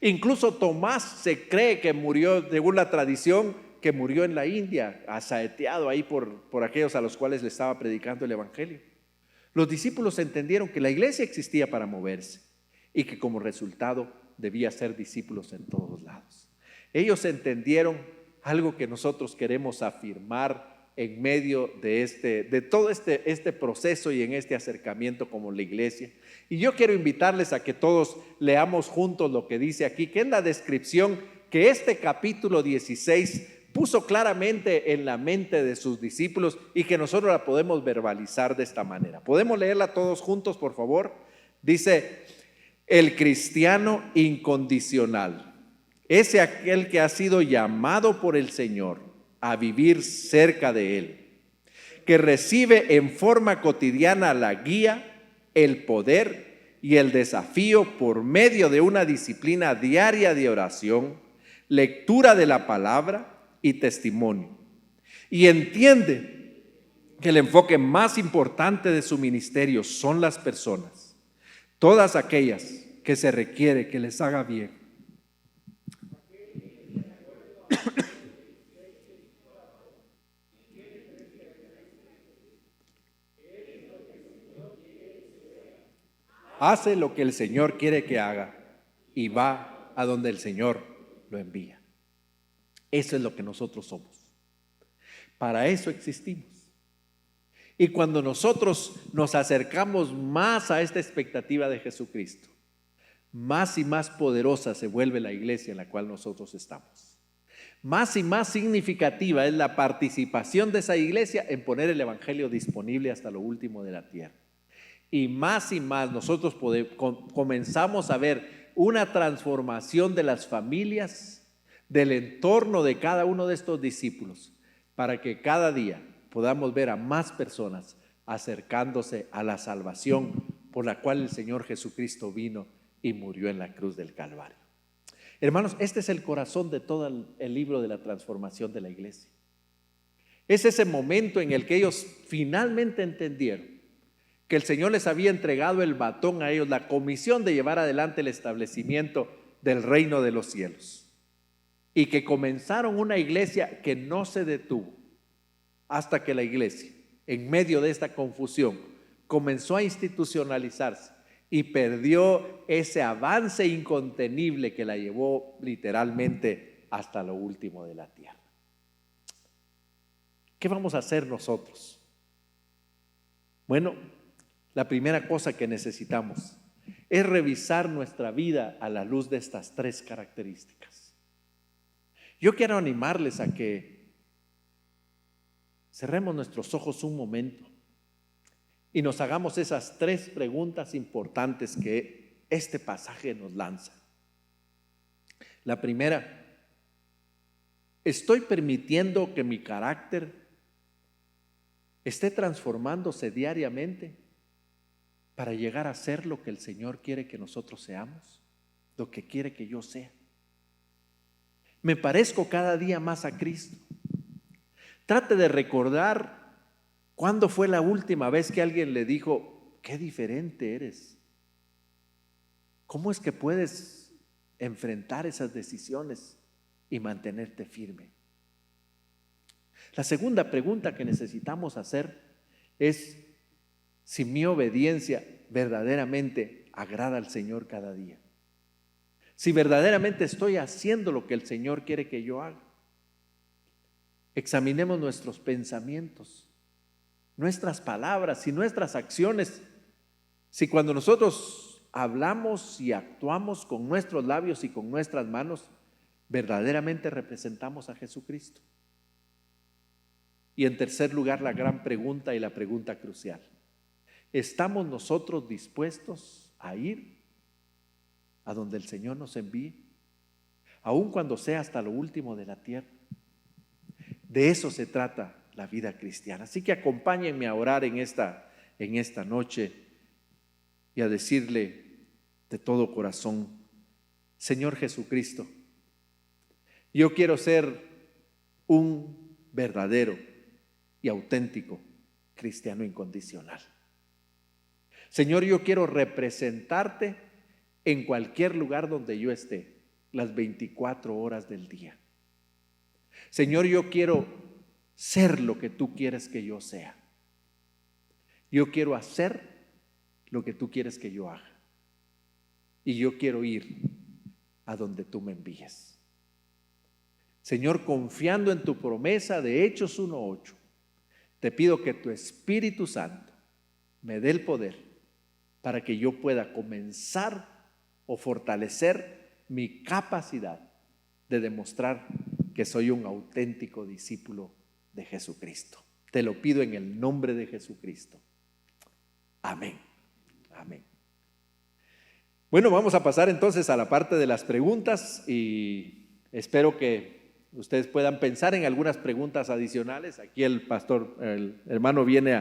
B: Incluso Tomás se cree que murió, según la tradición, que murió en la India, asaeteado ahí por aquellos a los cuales le estaba predicando el evangelio. Los discípulos entendieron que la iglesia existía para moverse y que como resultado debía ser discípulos en todos lados. Ellos entendieron algo que nosotros queremos afirmar en medio de todo este proceso y en este acercamiento como la iglesia. Y yo quiero invitarles a que todos leamos juntos lo que dice aquí, que es la descripción que este capítulo 16 puso claramente en la mente de sus discípulos y que nosotros la podemos verbalizar de esta manera. ¿Podemos leerla todos juntos, por favor? Dice: el cristiano incondicional es aquel que ha sido llamado por el Señor a vivir cerca de Él, que recibe en forma cotidiana la guía, el poder y el desafío por medio de una disciplina diaria de oración, lectura de la palabra y testimonio. Y entiende que el enfoque más importante de su ministerio son las personas, todas aquellas que se requiere que les haga bien. Hace lo que el Señor quiere que haga y va a donde el Señor lo envía. Eso es lo que nosotros somos. Para eso existimos. Y cuando nosotros nos acercamos más a esta expectativa de Jesucristo, más y más poderosa se vuelve la iglesia en la cual nosotros estamos. Más y más significativa es la participación de esa iglesia en poner el evangelio disponible hasta lo último de la tierra. Y más nosotros comenzamos a ver una transformación de las familias, del entorno de cada uno de estos discípulos, para que cada día podamos ver a más personas acercándose a la salvación por la cual el Señor Jesucristo vino y murió en la cruz del Calvario. Hermanos, este es el corazón de todo el libro de la transformación de la iglesia. Es ese momento en el que ellos finalmente entendieron que el Señor les había entregado el batón a ellos, la comisión de llevar adelante el establecimiento del reino de los cielos. Y que comenzaron una iglesia que no se detuvo hasta que la iglesia, en medio de esta confusión, comenzó a institucionalizarse y perdió ese avance incontenible que la llevó literalmente hasta lo último de la tierra. ¿Qué vamos a hacer nosotros? Bueno, la primera cosa que necesitamos es revisar nuestra vida a la luz de estas tres características. Yo quiero animarles a que cerremos nuestros ojos un momento y nos hagamos esas tres preguntas importantes que este pasaje nos lanza. La primera, ¿estoy permitiendo que mi carácter esté transformándose diariamente para llegar a ser lo que el Señor quiere que nosotros seamos, lo que quiere que yo sea? ¿Me parezco cada día más a Cristo? Trate de recordar cuándo fue la última vez que alguien le dijo: qué diferente eres. ¿Cómo es que puedes enfrentar esas decisiones y mantenerte firme? La segunda pregunta que necesitamos hacer es si mi obediencia verdaderamente agrada al Señor cada día. Si verdaderamente estoy haciendo lo que el Señor quiere que yo haga. Examinemos nuestros pensamientos, nuestras palabras y nuestras acciones. Si cuando nosotros hablamos y actuamos con nuestros labios y con nuestras manos, verdaderamente representamos a Jesucristo. Y en tercer lugar, la gran pregunta y la pregunta crucial: ¿estamos nosotros dispuestos a ir a donde el Señor nos envíe, aun cuando sea hasta lo último de la tierra? De eso se trata la vida cristiana. Así que acompáñenme a orar en esta noche y a decirle de todo corazón: Señor Jesucristo, yo quiero ser un verdadero y auténtico cristiano incondicional. Señor, yo quiero representarte en cualquier lugar donde yo esté, las 24 horas del día. Señor, yo quiero ser lo que tú quieres que yo sea. Yo quiero hacer lo que tú quieres que yo haga. Y yo quiero ir a donde tú me envíes. Señor, confiando en tu promesa de Hechos 1:8, te pido que tu Espíritu Santo me dé el poder para que yo pueda comenzar o fortalecer mi capacidad de demostrar que soy un auténtico discípulo de Jesucristo. Te lo pido en el nombre de Jesucristo. Amén. Amén. Bueno, vamos a pasar entonces a la parte de las preguntas y espero que ustedes puedan pensar en algunas preguntas adicionales. Aquí el pastor, el hermano, viene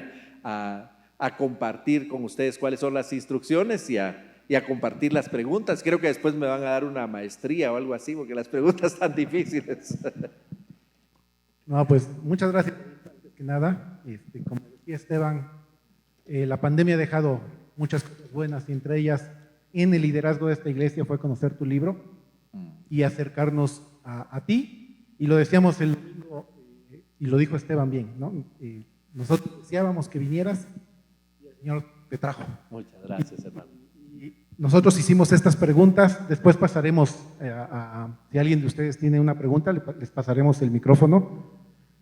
B: a compartir con ustedes cuáles son las instrucciones y a compartir las preguntas. Creo que después me van a dar una maestría o algo así, porque las preguntas están difíciles.
C: No, pues muchas gracias. Antes que nada, como decía Esteban, la pandemia ha dejado muchas cosas buenas y entre ellas, en el liderazgo de esta iglesia, fue conocer tu libro y acercarnos a ti. Y lo decíamos el domingo, y lo dijo Esteban bien, ¿no? Nosotros deseábamos que vinieras y el Señor te trajo.
B: Muchas gracias, hermano.
C: Y nosotros hicimos estas preguntas, después pasaremos si alguien de ustedes tiene una pregunta, les pasaremos el micrófono.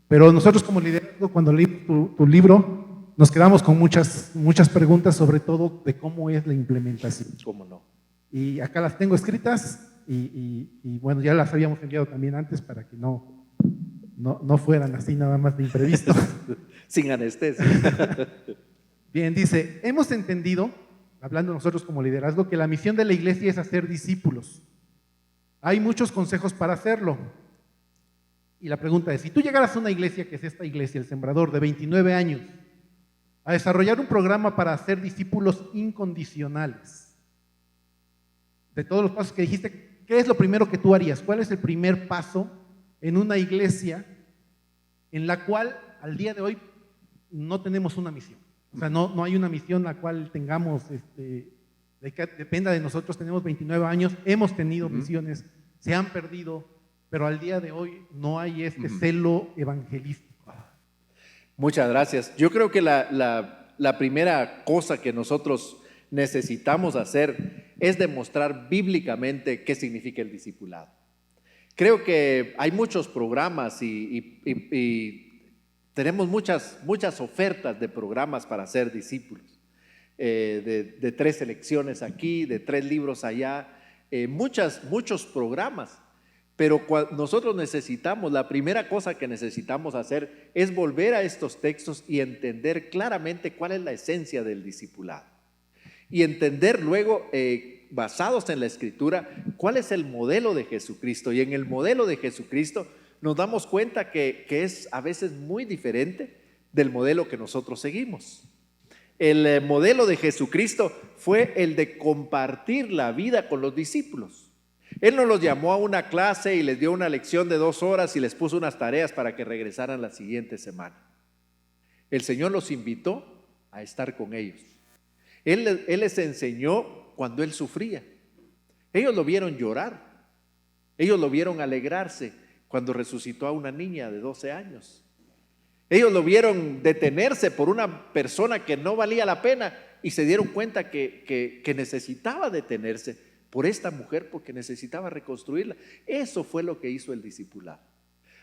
C: Pero nosotros como liderazgo, cuando leímos tu libro, nos quedamos con muchas preguntas, sobre todo de cómo es la implementación.
B: ¿Cómo no?
C: Y acá las tengo escritas y bueno, ya las habíamos enviado también antes para que no fueran así nada más de imprevisto.
B: Sin anestesia.
C: Bien, dice, hemos entendido, hablando nosotros como liderazgo, que la misión de la iglesia es hacer discípulos. Hay muchos consejos para hacerlo. Y la pregunta es, si tú llegaras a una iglesia, que es esta iglesia, el Sembrador, de 29 años, a desarrollar un programa para hacer discípulos incondicionales, de todos los pasos que dijiste, ¿qué es lo primero que tú harías? ¿Cuál es el primer paso en una iglesia en la cual al día de hoy no tenemos una misión? O sea, no hay una misión la cual tengamos, de que dependa de nosotros. Tenemos 29 años, hemos tenido misiones, se han perdido, pero al día de hoy no hay este celo evangelístico.
B: Muchas gracias. Yo creo que la primera cosa que nosotros necesitamos hacer es demostrar bíblicamente qué significa el discipulado. Creo que hay muchos programas y tenemos muchas ofertas de programas para ser discípulos, de 3 selecciones aquí, de 3 libros allá, muchos programas. Pero nosotros necesitamos, la primera cosa que necesitamos hacer es volver a estos textos y entender claramente cuál es la esencia del discipulado. Y entender luego, basados en la Escritura, cuál es el modelo de Jesucristo. Y en el modelo de Jesucristo nos damos cuenta que es a veces muy diferente del modelo que nosotros seguimos. El modelo de Jesucristo fue el de compartir la vida con los discípulos. Él no los llamó a una clase y les dio una lección de 2 horas y les puso unas tareas para que regresaran la siguiente semana. El Señor los invitó a estar con ellos. Él les enseñó cuando Él sufría. Ellos lo vieron llorar. Ellos lo vieron alegrarse cuando resucitó a una niña de 12 años. Ellos lo vieron detenerse por una persona que no valía la pena y se dieron cuenta que necesitaba detenerse por esta mujer porque necesitaba reconstruirla. Eso fue lo que hizo el discipulado.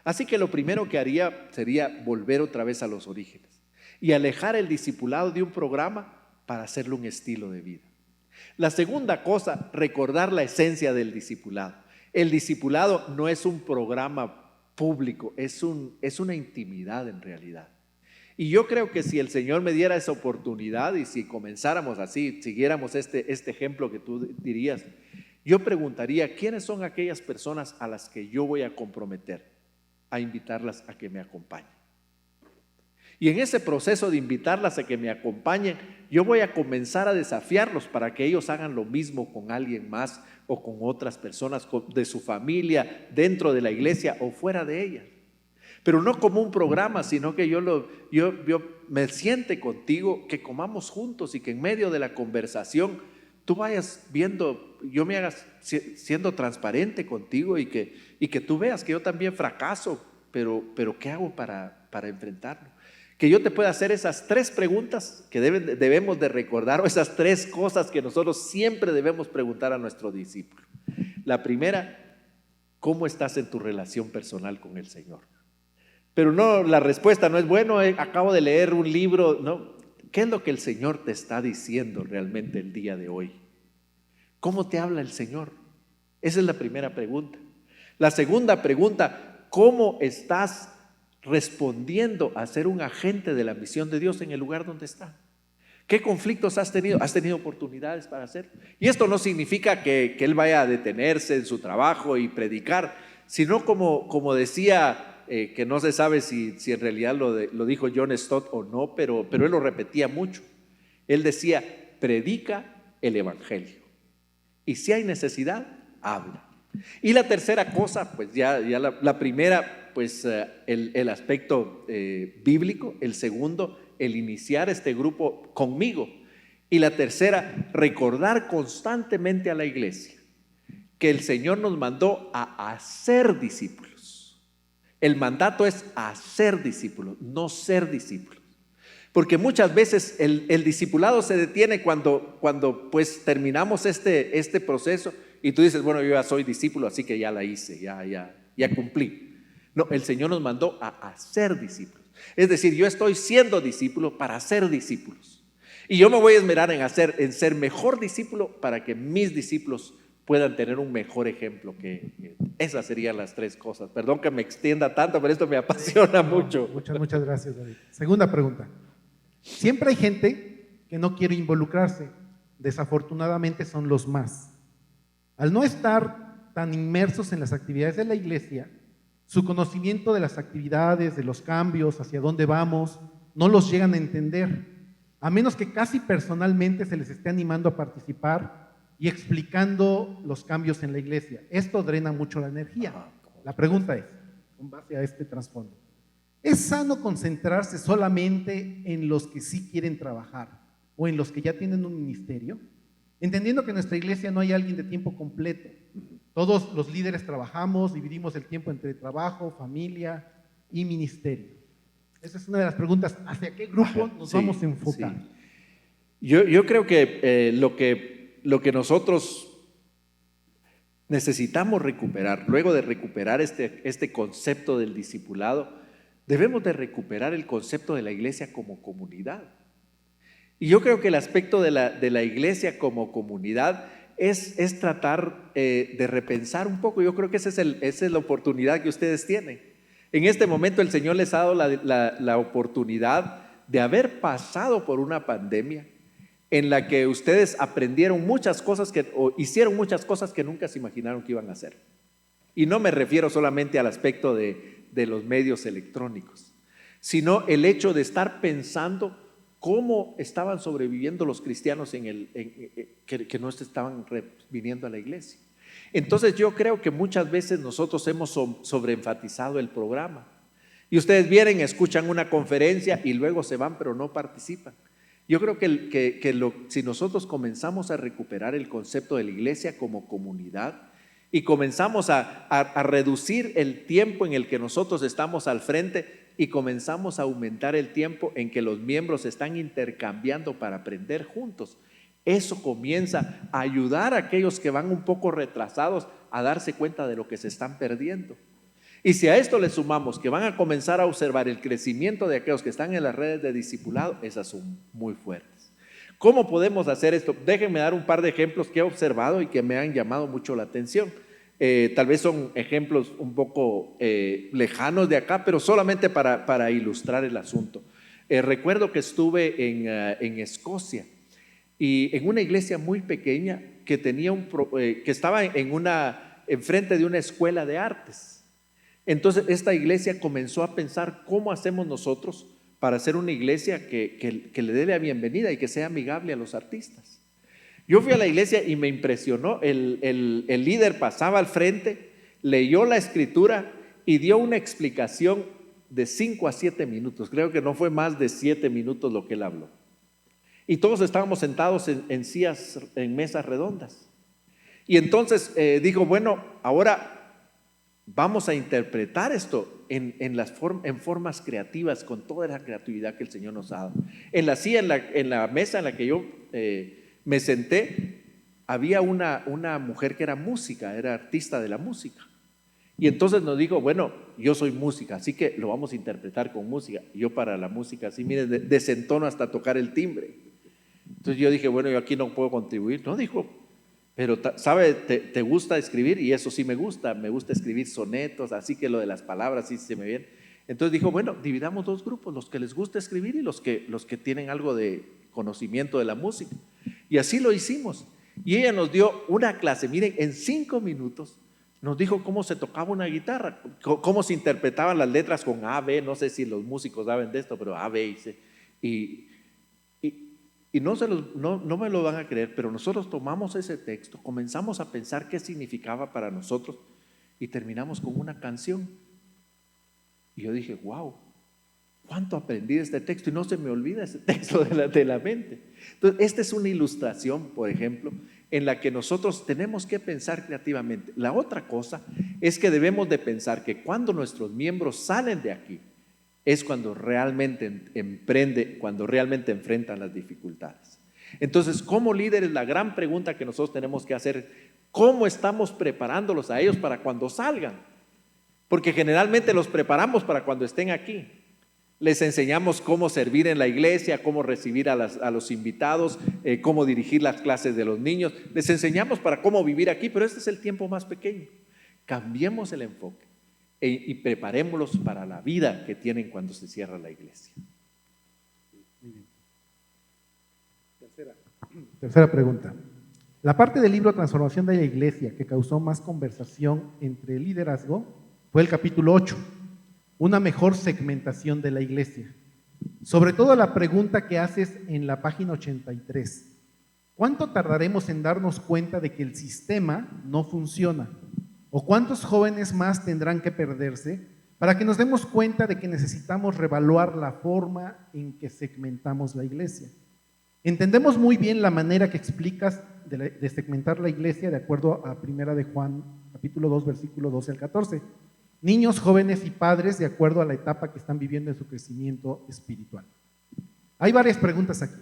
B: Así que lo primero que haría sería volver otra vez a los orígenes y alejar el discipulado de un programa para hacerlo un estilo de vida. La segunda cosa, recordar la esencia del discipulado. El discipulado no es un programa público, es una intimidad en realidad. Y yo creo que si el Señor me diera esa oportunidad y si comenzáramos así, siguiéramos este ejemplo que tú dirías, yo preguntaría, ¿quiénes son aquellas personas a las que yo voy a comprometer a invitarlas a que me acompañen? Y en ese proceso de invitarlas a que me acompañen, yo voy a comenzar a desafiarlos para que ellos hagan lo mismo con alguien más o con otras personas de su familia, dentro de la iglesia o fuera de ella. Pero no como un programa, sino que yo me siente contigo, que comamos juntos y que en medio de la conversación tú vayas viendo, yo me haga siendo transparente contigo y que tú veas que yo también fracaso, pero ¿qué hago para enfrentarlo? Que yo te pueda hacer esas 3 preguntas que debemos de recordar, o esas 3 cosas que nosotros siempre debemos preguntar a nuestro discípulo. La primera, ¿cómo estás en tu relación personal con el Señor? Pero no, la respuesta no es, bueno, acabo de leer un libro. No, ¿qué es lo que el Señor te está diciendo realmente el día de hoy? ¿Cómo te habla el Señor? Esa es la primera pregunta. La segunda pregunta, ¿cómo estás respondiendo a ser un agente de la misión de Dios en el lugar donde está? ¿Qué conflictos has tenido? ¿Has tenido oportunidades para hacerlo? Y esto no significa que Él vaya a detenerse en su trabajo y predicar, sino como decía, que no se sabe si en realidad lo dijo John Stott o no, pero él lo repetía mucho. Él decía, predica el evangelio. Y si hay necesidad, habla. Y la tercera cosa, pues ya la primera, pues el aspecto bíblico. El segundo, el iniciar este grupo conmigo. Y la tercera, recordar constantemente a la iglesia que el Señor nos mandó a hacer discípulos. El mandato es hacer discípulos, no ser discípulos. Porque muchas veces el discipulado se detiene cuando pues terminamos este proceso y tú dices, bueno, yo ya soy discípulo, así que ya la hice, ya cumplí. No, el Señor nos mandó a hacer discípulos. Es decir, yo estoy siendo discípulo para ser discípulos. Y yo me voy a esmerar en ser mejor discípulo para que mis discípulos puedan tener un mejor ejemplo. Esas serían las 3 cosas. Perdón que me extienda tanto, pero esto me apasiona mucho.
C: Muchas gracias, David. Segunda pregunta. Siempre hay gente que no quiere involucrarse. Desafortunadamente son los más. Al no estar tan inmersos en las actividades de la iglesia, su conocimiento de las actividades, de los cambios, hacia dónde vamos, no los llegan a entender, a menos que casi personalmente se les esté animando a participar y explicando los cambios en la iglesia. Esto drena mucho la energía. La pregunta es, con base a este trasfondo, ¿Es sano concentrarse solamente en los que sí quieren trabajar o en los que ya tienen un ministerio? Entendiendo que en nuestra iglesia no hay alguien de tiempo completo. Todos los líderes trabajamos, dividimos el tiempo entre trabajo, familia y ministerio. Esa es una de las preguntas. ¿Hacia qué grupo nos vamos a enfocar?
B: Sí. Yo creo que lo que nosotros necesitamos recuperar, luego de recuperar este concepto del discipulado, debemos de recuperar el concepto de la iglesia como comunidad. Y yo creo que el aspecto de la iglesia como comunidad es tratar de repensar un poco. Yo creo que esa es la oportunidad que ustedes tienen. En este momento el Señor les ha dado la oportunidad de haber pasado por una pandemia en la que ustedes aprendieron muchas cosas o hicieron muchas cosas que nunca se imaginaron que iban a hacer. Y no me refiero solamente al aspecto de los medios electrónicos, sino el hecho de estar pensando cómo estaban sobreviviendo los cristianos que no estaban viniendo a la iglesia. Entonces yo creo que muchas veces nosotros hemos sobreenfatizado el programa. Y ustedes vienen, escuchan una conferencia y luego se van, pero no participan. Yo creo que si nosotros comenzamos a recuperar el concepto de la iglesia como comunidad y comenzamos a reducir el tiempo en el que nosotros estamos al frente y comenzamos a aumentar el tiempo en que los miembros están intercambiando para aprender juntos, eso comienza a ayudar a aquellos que van un poco retrasados a darse cuenta de lo que se están perdiendo. Y si a esto le sumamos que van a comenzar a observar el crecimiento de aquellos que están en las redes de discipulado, esas son muy fuertes. ¿Cómo podemos hacer esto? Déjenme dar un par de ejemplos que he observado y que me han llamado mucho la atención. Tal vez son ejemplos un poco lejanos de acá, pero solamente para ilustrar el asunto. Recuerdo que estuve en Escocia y en una iglesia muy pequeña que estaba enfrente de una escuela de artes. Entonces esta iglesia comenzó a pensar cómo hacemos nosotros para hacer una iglesia que le dé la bienvenida y que sea amigable a los artistas. Yo fui a la iglesia y me impresionó, el líder pasaba al frente, leyó la escritura y dio una explicación de 5 a 7 minutos, creo que no fue más de 7 minutos lo que él habló. Y todos estábamos sentados en sillas, en mesas redondas. Y entonces dijo, bueno, ahora vamos a interpretar esto en formas creativas, con toda la creatividad que el Señor nos ha dado. En la silla, en la mesa en la que yo me senté, había una mujer que era música, era artista de la música. Y entonces nos dijo, bueno, yo soy música, así que lo vamos a interpretar con música. Y yo para la música, así, mire, desentono hasta tocar el timbre. Entonces yo dije, bueno, yo aquí no puedo contribuir. No, dijo, pero ¿sabe? ¿Te gusta escribir? Y eso sí me gusta escribir sonetos, así que lo de las palabras sí se me viene. Entonces dijo, bueno, dividamos 2 grupos, los que les gusta escribir y los que tienen algo de conocimiento de la música. Y así lo hicimos. Y ella nos dio una clase, miren, en 5 minutos nos dijo cómo se tocaba una guitarra, cómo se interpretaban las letras con A, B, no sé si los músicos saben de esto, pero A, B y C. Y no me lo van a creer, pero nosotros tomamos ese texto, comenzamos a pensar qué significaba para nosotros y terminamos con una canción. Y yo dije, wow, ¿cuánto aprendí de este texto? Y no se me olvida ese texto de la mente. Entonces, esta es una ilustración, por ejemplo, en la que nosotros tenemos que pensar creativamente. La otra cosa es que debemos de pensar que cuando nuestros miembros salen de aquí, es cuando realmente cuando realmente enfrentan las dificultades. Entonces, como líderes, la gran pregunta que nosotros tenemos que hacer, ¿cómo estamos preparándolos a ellos para cuando salgan? Porque generalmente los preparamos para cuando estén aquí. Les enseñamos cómo servir en la iglesia, cómo recibir a los invitados, cómo dirigir las clases de los niños. Les enseñamos para cómo vivir aquí, pero este es el tiempo más pequeño. Cambiemos el enfoque y preparémoslos para la vida que tienen cuando se cierra la iglesia.
C: Tercera pregunta. La parte del libro Transformación de la Iglesia que causó más conversación entre el liderazgo fue el capítulo 8, una mejor segmentación de la iglesia. Sobre todo la pregunta que haces en la página 83. ¿Cuánto tardaremos en darnos cuenta de que el sistema no funciona? ¿O cuántos jóvenes más tendrán que perderse para que nos demos cuenta de que necesitamos reevaluar la forma en que segmentamos la iglesia. Entendemos muy bien la manera que explicas de segmentar la iglesia de acuerdo a 1 de Juan, capítulo 2, versículo 12 al 14. Niños, jóvenes y padres de acuerdo a la etapa que están viviendo en su crecimiento espiritual. Hay varias preguntas aquí.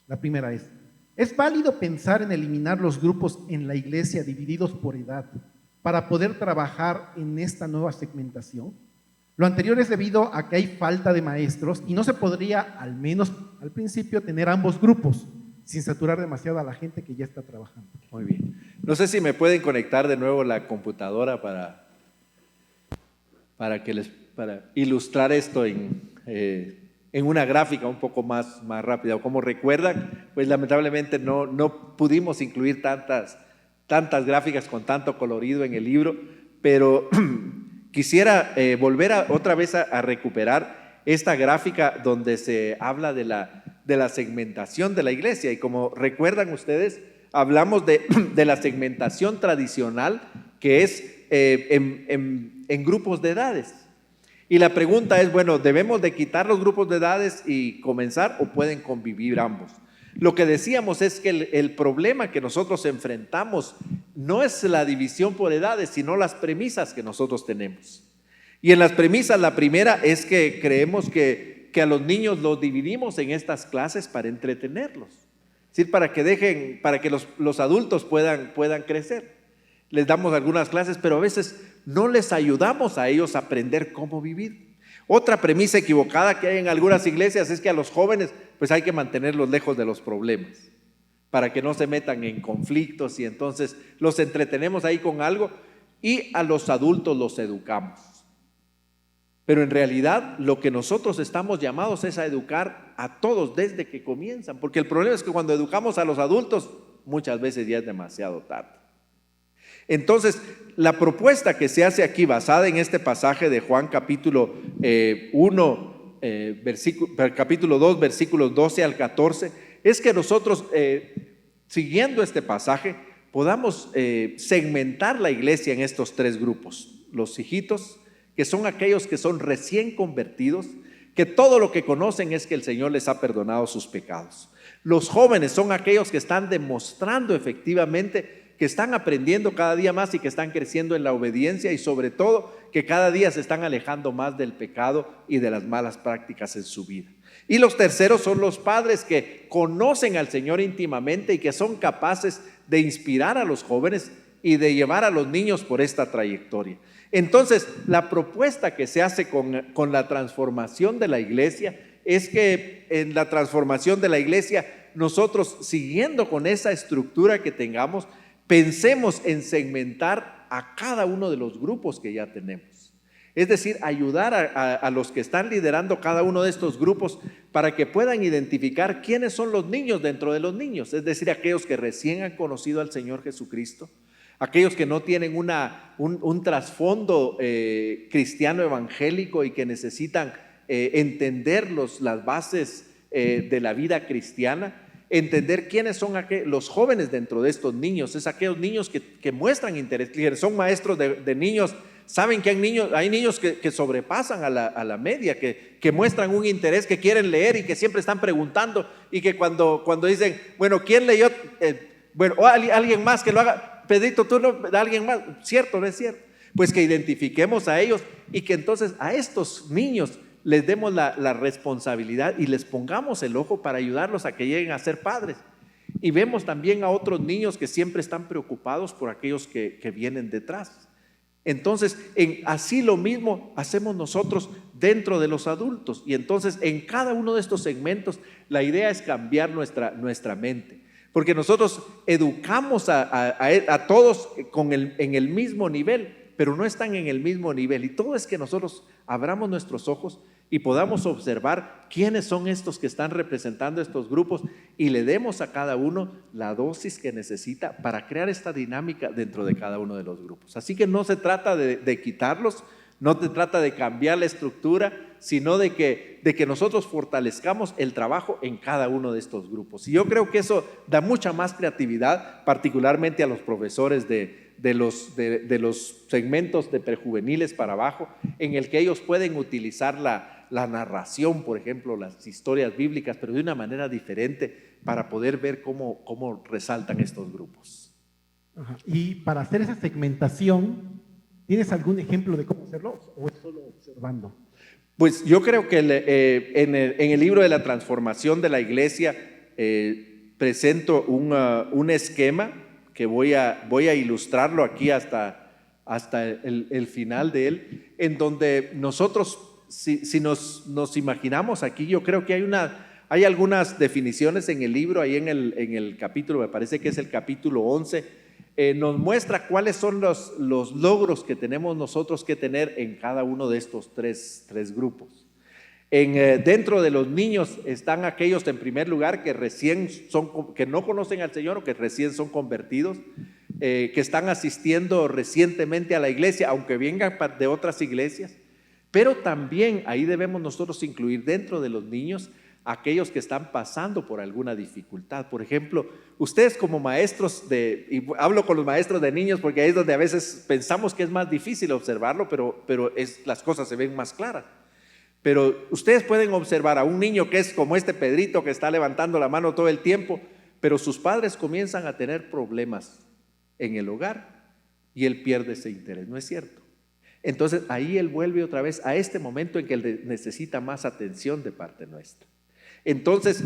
C: La primera ¿es válido pensar en eliminar los grupos en la iglesia divididos por edad para poder trabajar en esta nueva segmentación? Lo anterior es debido a que hay falta de maestros y no se podría, al menos al principio, tener ambos grupos sin saturar demasiado a la gente que ya está trabajando.
B: Muy bien. No sé si me pueden conectar de nuevo la computadora para ilustrar esto en una gráfica un poco más rápida. Como recuerdan, pues lamentablemente no pudimos incluir tantas gráficas con tanto colorido en el libro, pero quisiera volver otra vez a recuperar esta gráfica donde se habla de la segmentación de la iglesia. Y como recuerdan ustedes, hablamos de la segmentación tradicional, que es en grupos de edades. Y la pregunta es, bueno, ¿debemos de quitar los grupos de edades y comenzar o pueden convivir ambos? Lo que decíamos es que el problema que nosotros enfrentamos no es la división por edades, sino las premisas que nosotros tenemos. Y en las premisas, la primera es que creemos que a los niños los dividimos en estas clases para entretenerlos, es decir, para que los adultos puedan crecer. Les damos algunas clases, pero a veces no les ayudamos a ellos a aprender cómo vivir. Otra premisa equivocada que hay en algunas iglesias es que a los jóvenes pues hay que mantenerlos lejos de los problemas para que no se metan en conflictos, y entonces los entretenemos ahí con algo y a los adultos los educamos. Pero en realidad lo que nosotros estamos llamados es a educar a todos desde que comienzan, porque el problema es que cuando educamos a los adultos muchas veces ya es demasiado tarde. Entonces, la propuesta que se hace aquí, basada en este pasaje de Juan capítulo 2, versículos 12 al 14, es que nosotros, siguiendo este pasaje, podamos segmentar la iglesia en estos tres grupos. Los hijitos, que son aquellos que son recién convertidos, que todo lo que conocen es que el Señor les ha perdonado sus pecados. Los jóvenes son aquellos que están demostrando efectivamente que están aprendiendo cada día más y que están creciendo en la obediencia, y sobre todo que cada día se están alejando más del pecado y de las malas prácticas en su vida. Y los terceros son los padres, que conocen al Señor íntimamente y que son capaces de inspirar a los jóvenes y de llevar a los niños por esta trayectoria. Entonces, la propuesta que se hace con la transformación de la iglesia es que en la transformación de la iglesia, nosotros, siguiendo con esa estructura que tengamos, pensemos en segmentar a cada uno de los grupos que ya tenemos. Es decir, ayudar a los que están liderando cada uno de estos grupos para que puedan identificar quiénes son los niños dentro de los niños. Es decir, aquellos que recién han conocido al Señor Jesucristo, aquellos que no tienen un trasfondo cristiano evangélico y que necesitan entender las bases de la vida cristiana. Entender quiénes son los jóvenes dentro de estos niños. Es aquellos niños que muestran interés, son maestros de niños, saben que hay niños que sobrepasan a la media, que muestran un interés, que quieren leer y que siempre están preguntando, y que cuando dicen, bueno, ¿quién leyó? Alguien más que lo haga. Pedrito, tú no, alguien más, ¿cierto o no es cierto? Pues que identifiquemos a ellos y que entonces a estos niños les demos la responsabilidad y les pongamos el ojo para ayudarlos a que lleguen a ser padres. Y vemos también a otros niños que siempre están preocupados por aquellos que vienen detrás. Entonces, así lo mismo hacemos nosotros dentro de los adultos. Y entonces, en cada uno de estos segmentos, la idea es cambiar nuestra mente. Porque nosotros educamos a todos en el mismo nivel, pero no están en el mismo nivel. Y todo es que nosotros abramos nuestros ojos y podamos observar quiénes son estos que están representando estos grupos y le demos a cada uno la dosis que necesita para crear esta dinámica dentro de cada uno de los grupos. Así que no se trata de quitarlos, no se trata de cambiar la estructura, sino de que nosotros fortalezcamos el trabajo en cada uno de estos grupos. Y yo creo que eso da mucha más creatividad, particularmente a los profesores de de los segmentos de prejuveniles para abajo, en el que ellos pueden utilizar la narración, por ejemplo, las historias bíblicas, pero de una manera diferente para poder ver cómo resaltan estos grupos.
C: Ajá. Y para hacer esa segmentación, ¿tienes algún ejemplo de cómo hacerlo o es solo observando?
B: Pues yo creo que en el libro de la transformación de la iglesia presento un esquema que voy a ilustrarlo aquí hasta el final de él, en donde nosotros, si nos imaginamos aquí, yo creo que hay algunas definiciones en el libro, ahí en el capítulo, me parece que es el capítulo 11, nos muestra cuáles son los logros que tenemos nosotros que tener en cada uno de estos tres grupos. Dentro de los niños están aquellos, en primer lugar, que no conocen al Señor o que recién son convertidos, que están asistiendo recientemente a la iglesia, aunque vengan de otras iglesias. Pero también ahí debemos nosotros incluir dentro de los niños aquellos que están pasando por alguna dificultad. Por ejemplo, ustedes como maestros y hablo con los maestros de niños porque ahí es donde a veces pensamos que es más difícil observarlo, pero las cosas se ven más claras. Pero ustedes pueden observar a un niño que es como este Pedrito que está levantando la mano todo el tiempo, pero sus padres comienzan a tener problemas en el hogar y él pierde ese interés, ¿no es cierto? Entonces ahí él vuelve otra vez a este momento en que él necesita más atención de parte nuestra. Entonces,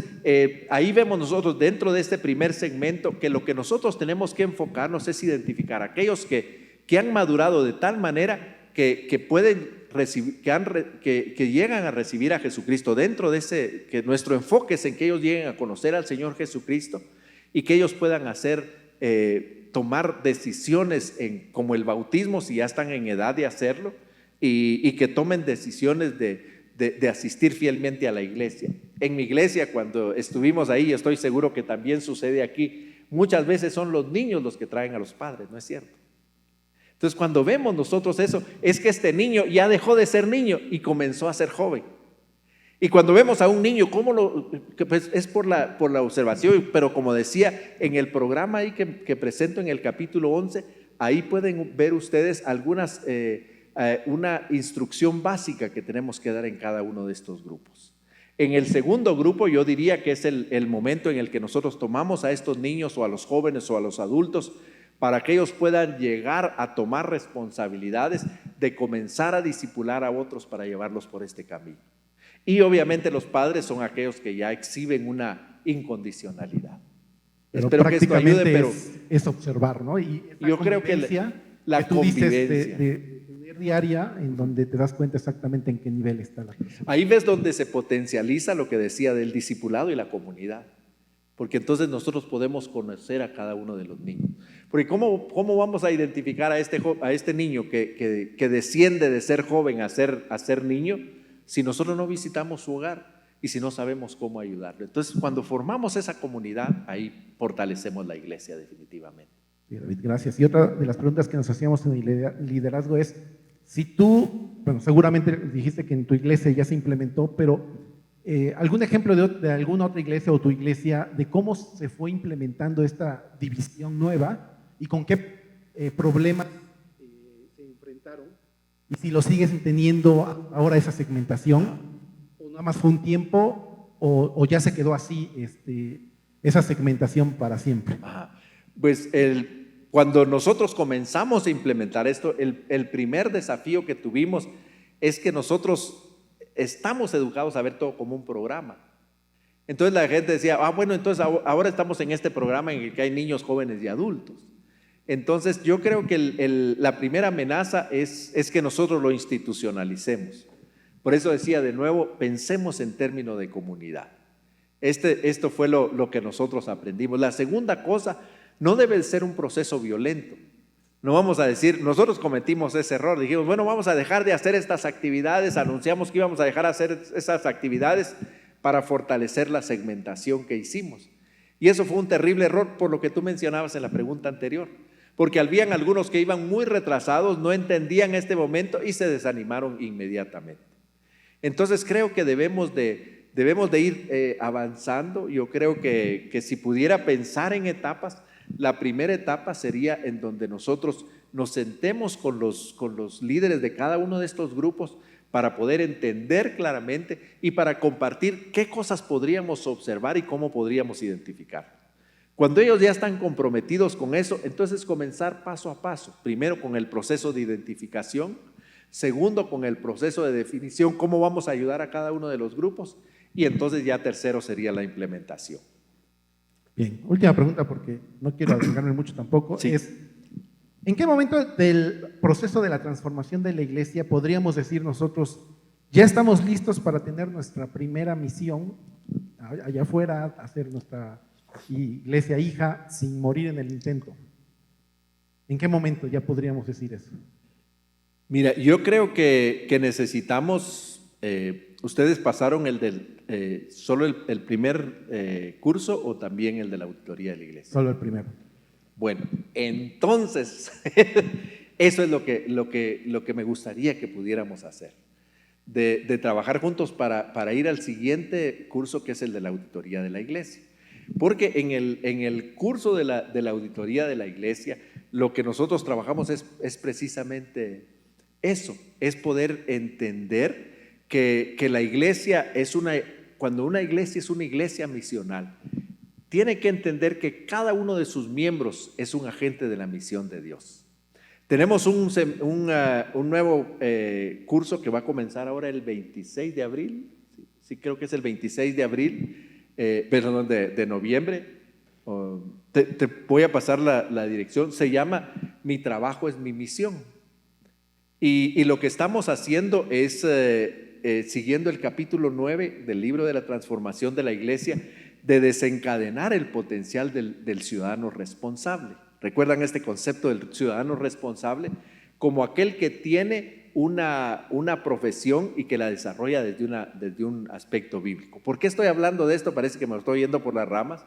B: ahí vemos nosotros dentro de este primer segmento que lo que nosotros tenemos que enfocarnos es identificar a aquellos que han madurado de tal manera que pueden recibir, que llegan a recibir a Jesucristo dentro de que nuestro enfoque es en que ellos lleguen a conocer al Señor Jesucristo y que ellos puedan tomar decisiones como el bautismo si ya están en edad de hacerlo y que tomen decisiones de asistir fielmente a la iglesia. En mi iglesia, cuando estuvimos ahí, estoy seguro que también sucede aquí, muchas veces son los niños los que traen a los padres, ¿no es cierto? Entonces, cuando vemos nosotros eso, es que este niño ya dejó de ser niño y comenzó a ser joven. Y cuando vemos a un niño, pues es por la observación, pero como decía, en el programa ahí que presento en el capítulo 11, ahí pueden ver ustedes una instrucción básica que tenemos que dar en cada uno de estos grupos. En el segundo grupo yo diría que es el momento en el que nosotros tomamos a estos niños o a los jóvenes o a los adultos para que ellos puedan llegar a tomar responsabilidades de comenzar a discipular a otros para llevarlos por este camino. Y obviamente los padres son aquellos que ya exhiben una incondicionalidad.
C: Pero
B: espero que esto ayude, pero
C: es observar, ¿no? Y
B: yo creo que la
C: que tú dices
B: convivencia
C: de diaria, en donde te das cuenta exactamente en qué nivel está la persona.
B: Ahí ves donde se potencializa lo que decía del discipulado y la comunidad, porque entonces nosotros podemos conocer a cada uno de los niños. Porque ¿cómo vamos a identificar a este niño que desciende de ser joven a ser niño si nosotros no visitamos su hogar y si no sabemos cómo ayudarlo? Entonces, cuando formamos esa comunidad, ahí fortalecemos la iglesia definitivamente.
C: Sí, David, gracias. Y otra de las preguntas que nos hacíamos en el liderazgo es, si tú, bueno, seguramente dijiste que en tu iglesia ya se implementó, pero ¿algún ejemplo de alguna otra iglesia o tu iglesia de cómo se fue implementando esta división nueva y con qué problemas se enfrentaron? Y si lo sigues teniendo ahora esa segmentación, o nada más fue un tiempo, o ya se quedó así esa segmentación para siempre.
B: Pues cuando nosotros comenzamos a implementar esto, el primer desafío que tuvimos es que nosotros estamos educados a ver todo como un programa. Entonces la gente decía, bueno, entonces ahora estamos en este programa en el que hay niños, jóvenes y adultos. Entonces yo creo que la primera amenaza es que nosotros lo institucionalicemos. Por eso decía de nuevo, pensemos en términos de comunidad. Esto fue lo que nosotros aprendimos. La segunda cosa, no debe ser un proceso violento. No vamos a decir, nosotros cometimos ese error, dijimos, bueno, vamos a dejar de hacer estas actividades, anunciamos que íbamos a dejar de hacer esas actividades para fortalecer la segmentación que hicimos. Y eso fue un terrible error por lo que tú mencionabas en la pregunta anterior, porque habían algunos que iban muy retrasados, no entendían este momento y se desanimaron inmediatamente. Entonces creo que debemos de ir avanzando. Yo creo que si pudiera pensar en etapas, la primera etapa sería en donde nosotros nos sentemos con los líderes de cada uno de estos grupos para poder entender claramente y para compartir qué cosas podríamos observar y cómo podríamos identificar. Cuando ellos ya están comprometidos con eso, entonces comenzar paso a paso. Primero con el proceso de identificación, segundo con el proceso de definición, cómo vamos a ayudar a cada uno de los grupos, y entonces ya tercero sería la implementación.
C: Bien, última pregunta porque no quiero alargarme mucho tampoco.
B: Sí.
C: ¿En qué momento del proceso de la transformación de la iglesia podríamos decir nosotros, ya estamos listos para tener nuestra primera misión allá afuera, hacer nuestra iglesia hija sin morir en el intento? ¿En qué momento ya podríamos decir eso?
B: Mira, yo creo que necesitamos, ¿ustedes pasaron solo el primer curso o también el de la auditoría de la iglesia?
C: Solo el primero.
B: Bueno, entonces, eso es lo que me gustaría que pudiéramos hacer, de trabajar juntos para ir al siguiente curso, que es el de la auditoría de la iglesia. Porque en el curso de la auditoría de la iglesia, lo que nosotros trabajamos es precisamente eso, es poder entender que la iglesia cuando una iglesia es una iglesia misional, tiene que entender que cada uno de sus miembros es un agente de la misión de Dios. Tenemos un nuevo curso que va a comenzar ahora el 26 de abril, sí creo que es el 26 de abril, perdón, de noviembre. Te voy a pasar la dirección. Se llama Mi trabajo es mi misión. Y lo que estamos haciendo es, siguiendo el capítulo 9 del libro de la transformación de la iglesia, de desencadenar el potencial del ciudadano responsable. ¿Recuerdan este concepto del ciudadano responsable? Como aquel que tiene una profesión y que la desarrolla desde un aspecto bíblico. ¿Por qué estoy hablando de esto? Parece que me estoy yendo por las ramas,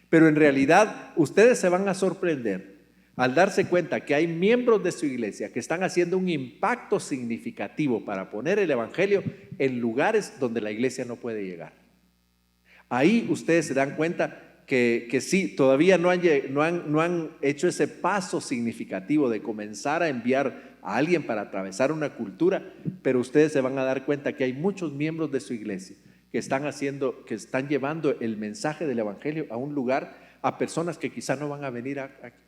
B: pero en realidad ustedes se van a sorprender al darse cuenta que hay miembros de su iglesia que están haciendo un impacto significativo para poner el evangelio en lugares donde la iglesia no puede llegar. Ahí ustedes se dan cuenta que sí, todavía no han hecho ese paso significativo de comenzar a enviar a alguien para atravesar una cultura, pero ustedes se van a dar cuenta que hay muchos miembros de su iglesia que están llevando el mensaje del evangelio a un lugar, a personas que quizá no van a venir aquí.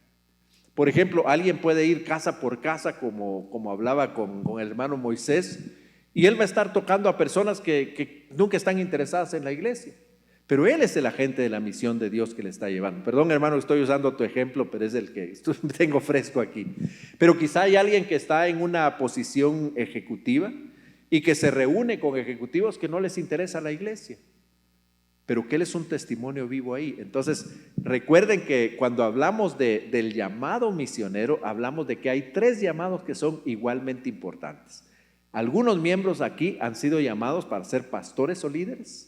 B: Por ejemplo, alguien puede ir casa por casa, como hablaba con el hermano Moisés, y él va a estar tocando a personas que nunca están interesadas en la iglesia. Pero él es el agente de la misión de Dios que le está llevando. Perdón, hermano, estoy usando tu ejemplo, pero es el que tengo fresco aquí. Pero quizá hay alguien que está en una posición ejecutiva y que se reúne con ejecutivos que no les interesa la iglesia, pero que él es un testimonio vivo ahí. Entonces, recuerden que cuando hablamos del llamado misionero, hablamos de que hay 3 llamados que son igualmente importantes. Algunos miembros aquí han sido llamados para ser pastores o líderes.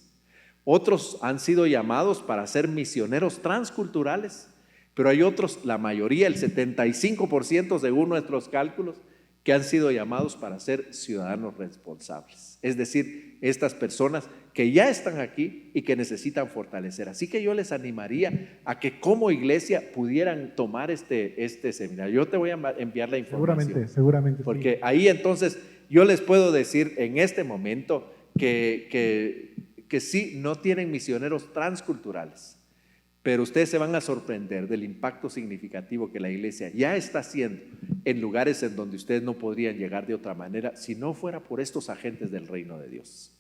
B: Otros han sido llamados para ser misioneros transculturales, pero hay otros, la mayoría, el 75% según nuestros cálculos, que han sido llamados para ser ciudadanos responsables. Es decir, estas personas que ya están aquí y que necesitan fortalecer. Así que yo les animaría a que como iglesia pudieran tomar este seminario. Yo te voy a enviar la información.
C: Seguramente.
B: Porque ahí entonces yo les puedo decir en este momento que sí, no tienen misioneros transculturales, pero ustedes se van a sorprender del impacto significativo que la iglesia ya está haciendo en lugares en donde ustedes no podrían llegar de otra manera si no fuera por estos agentes del reino de Dios.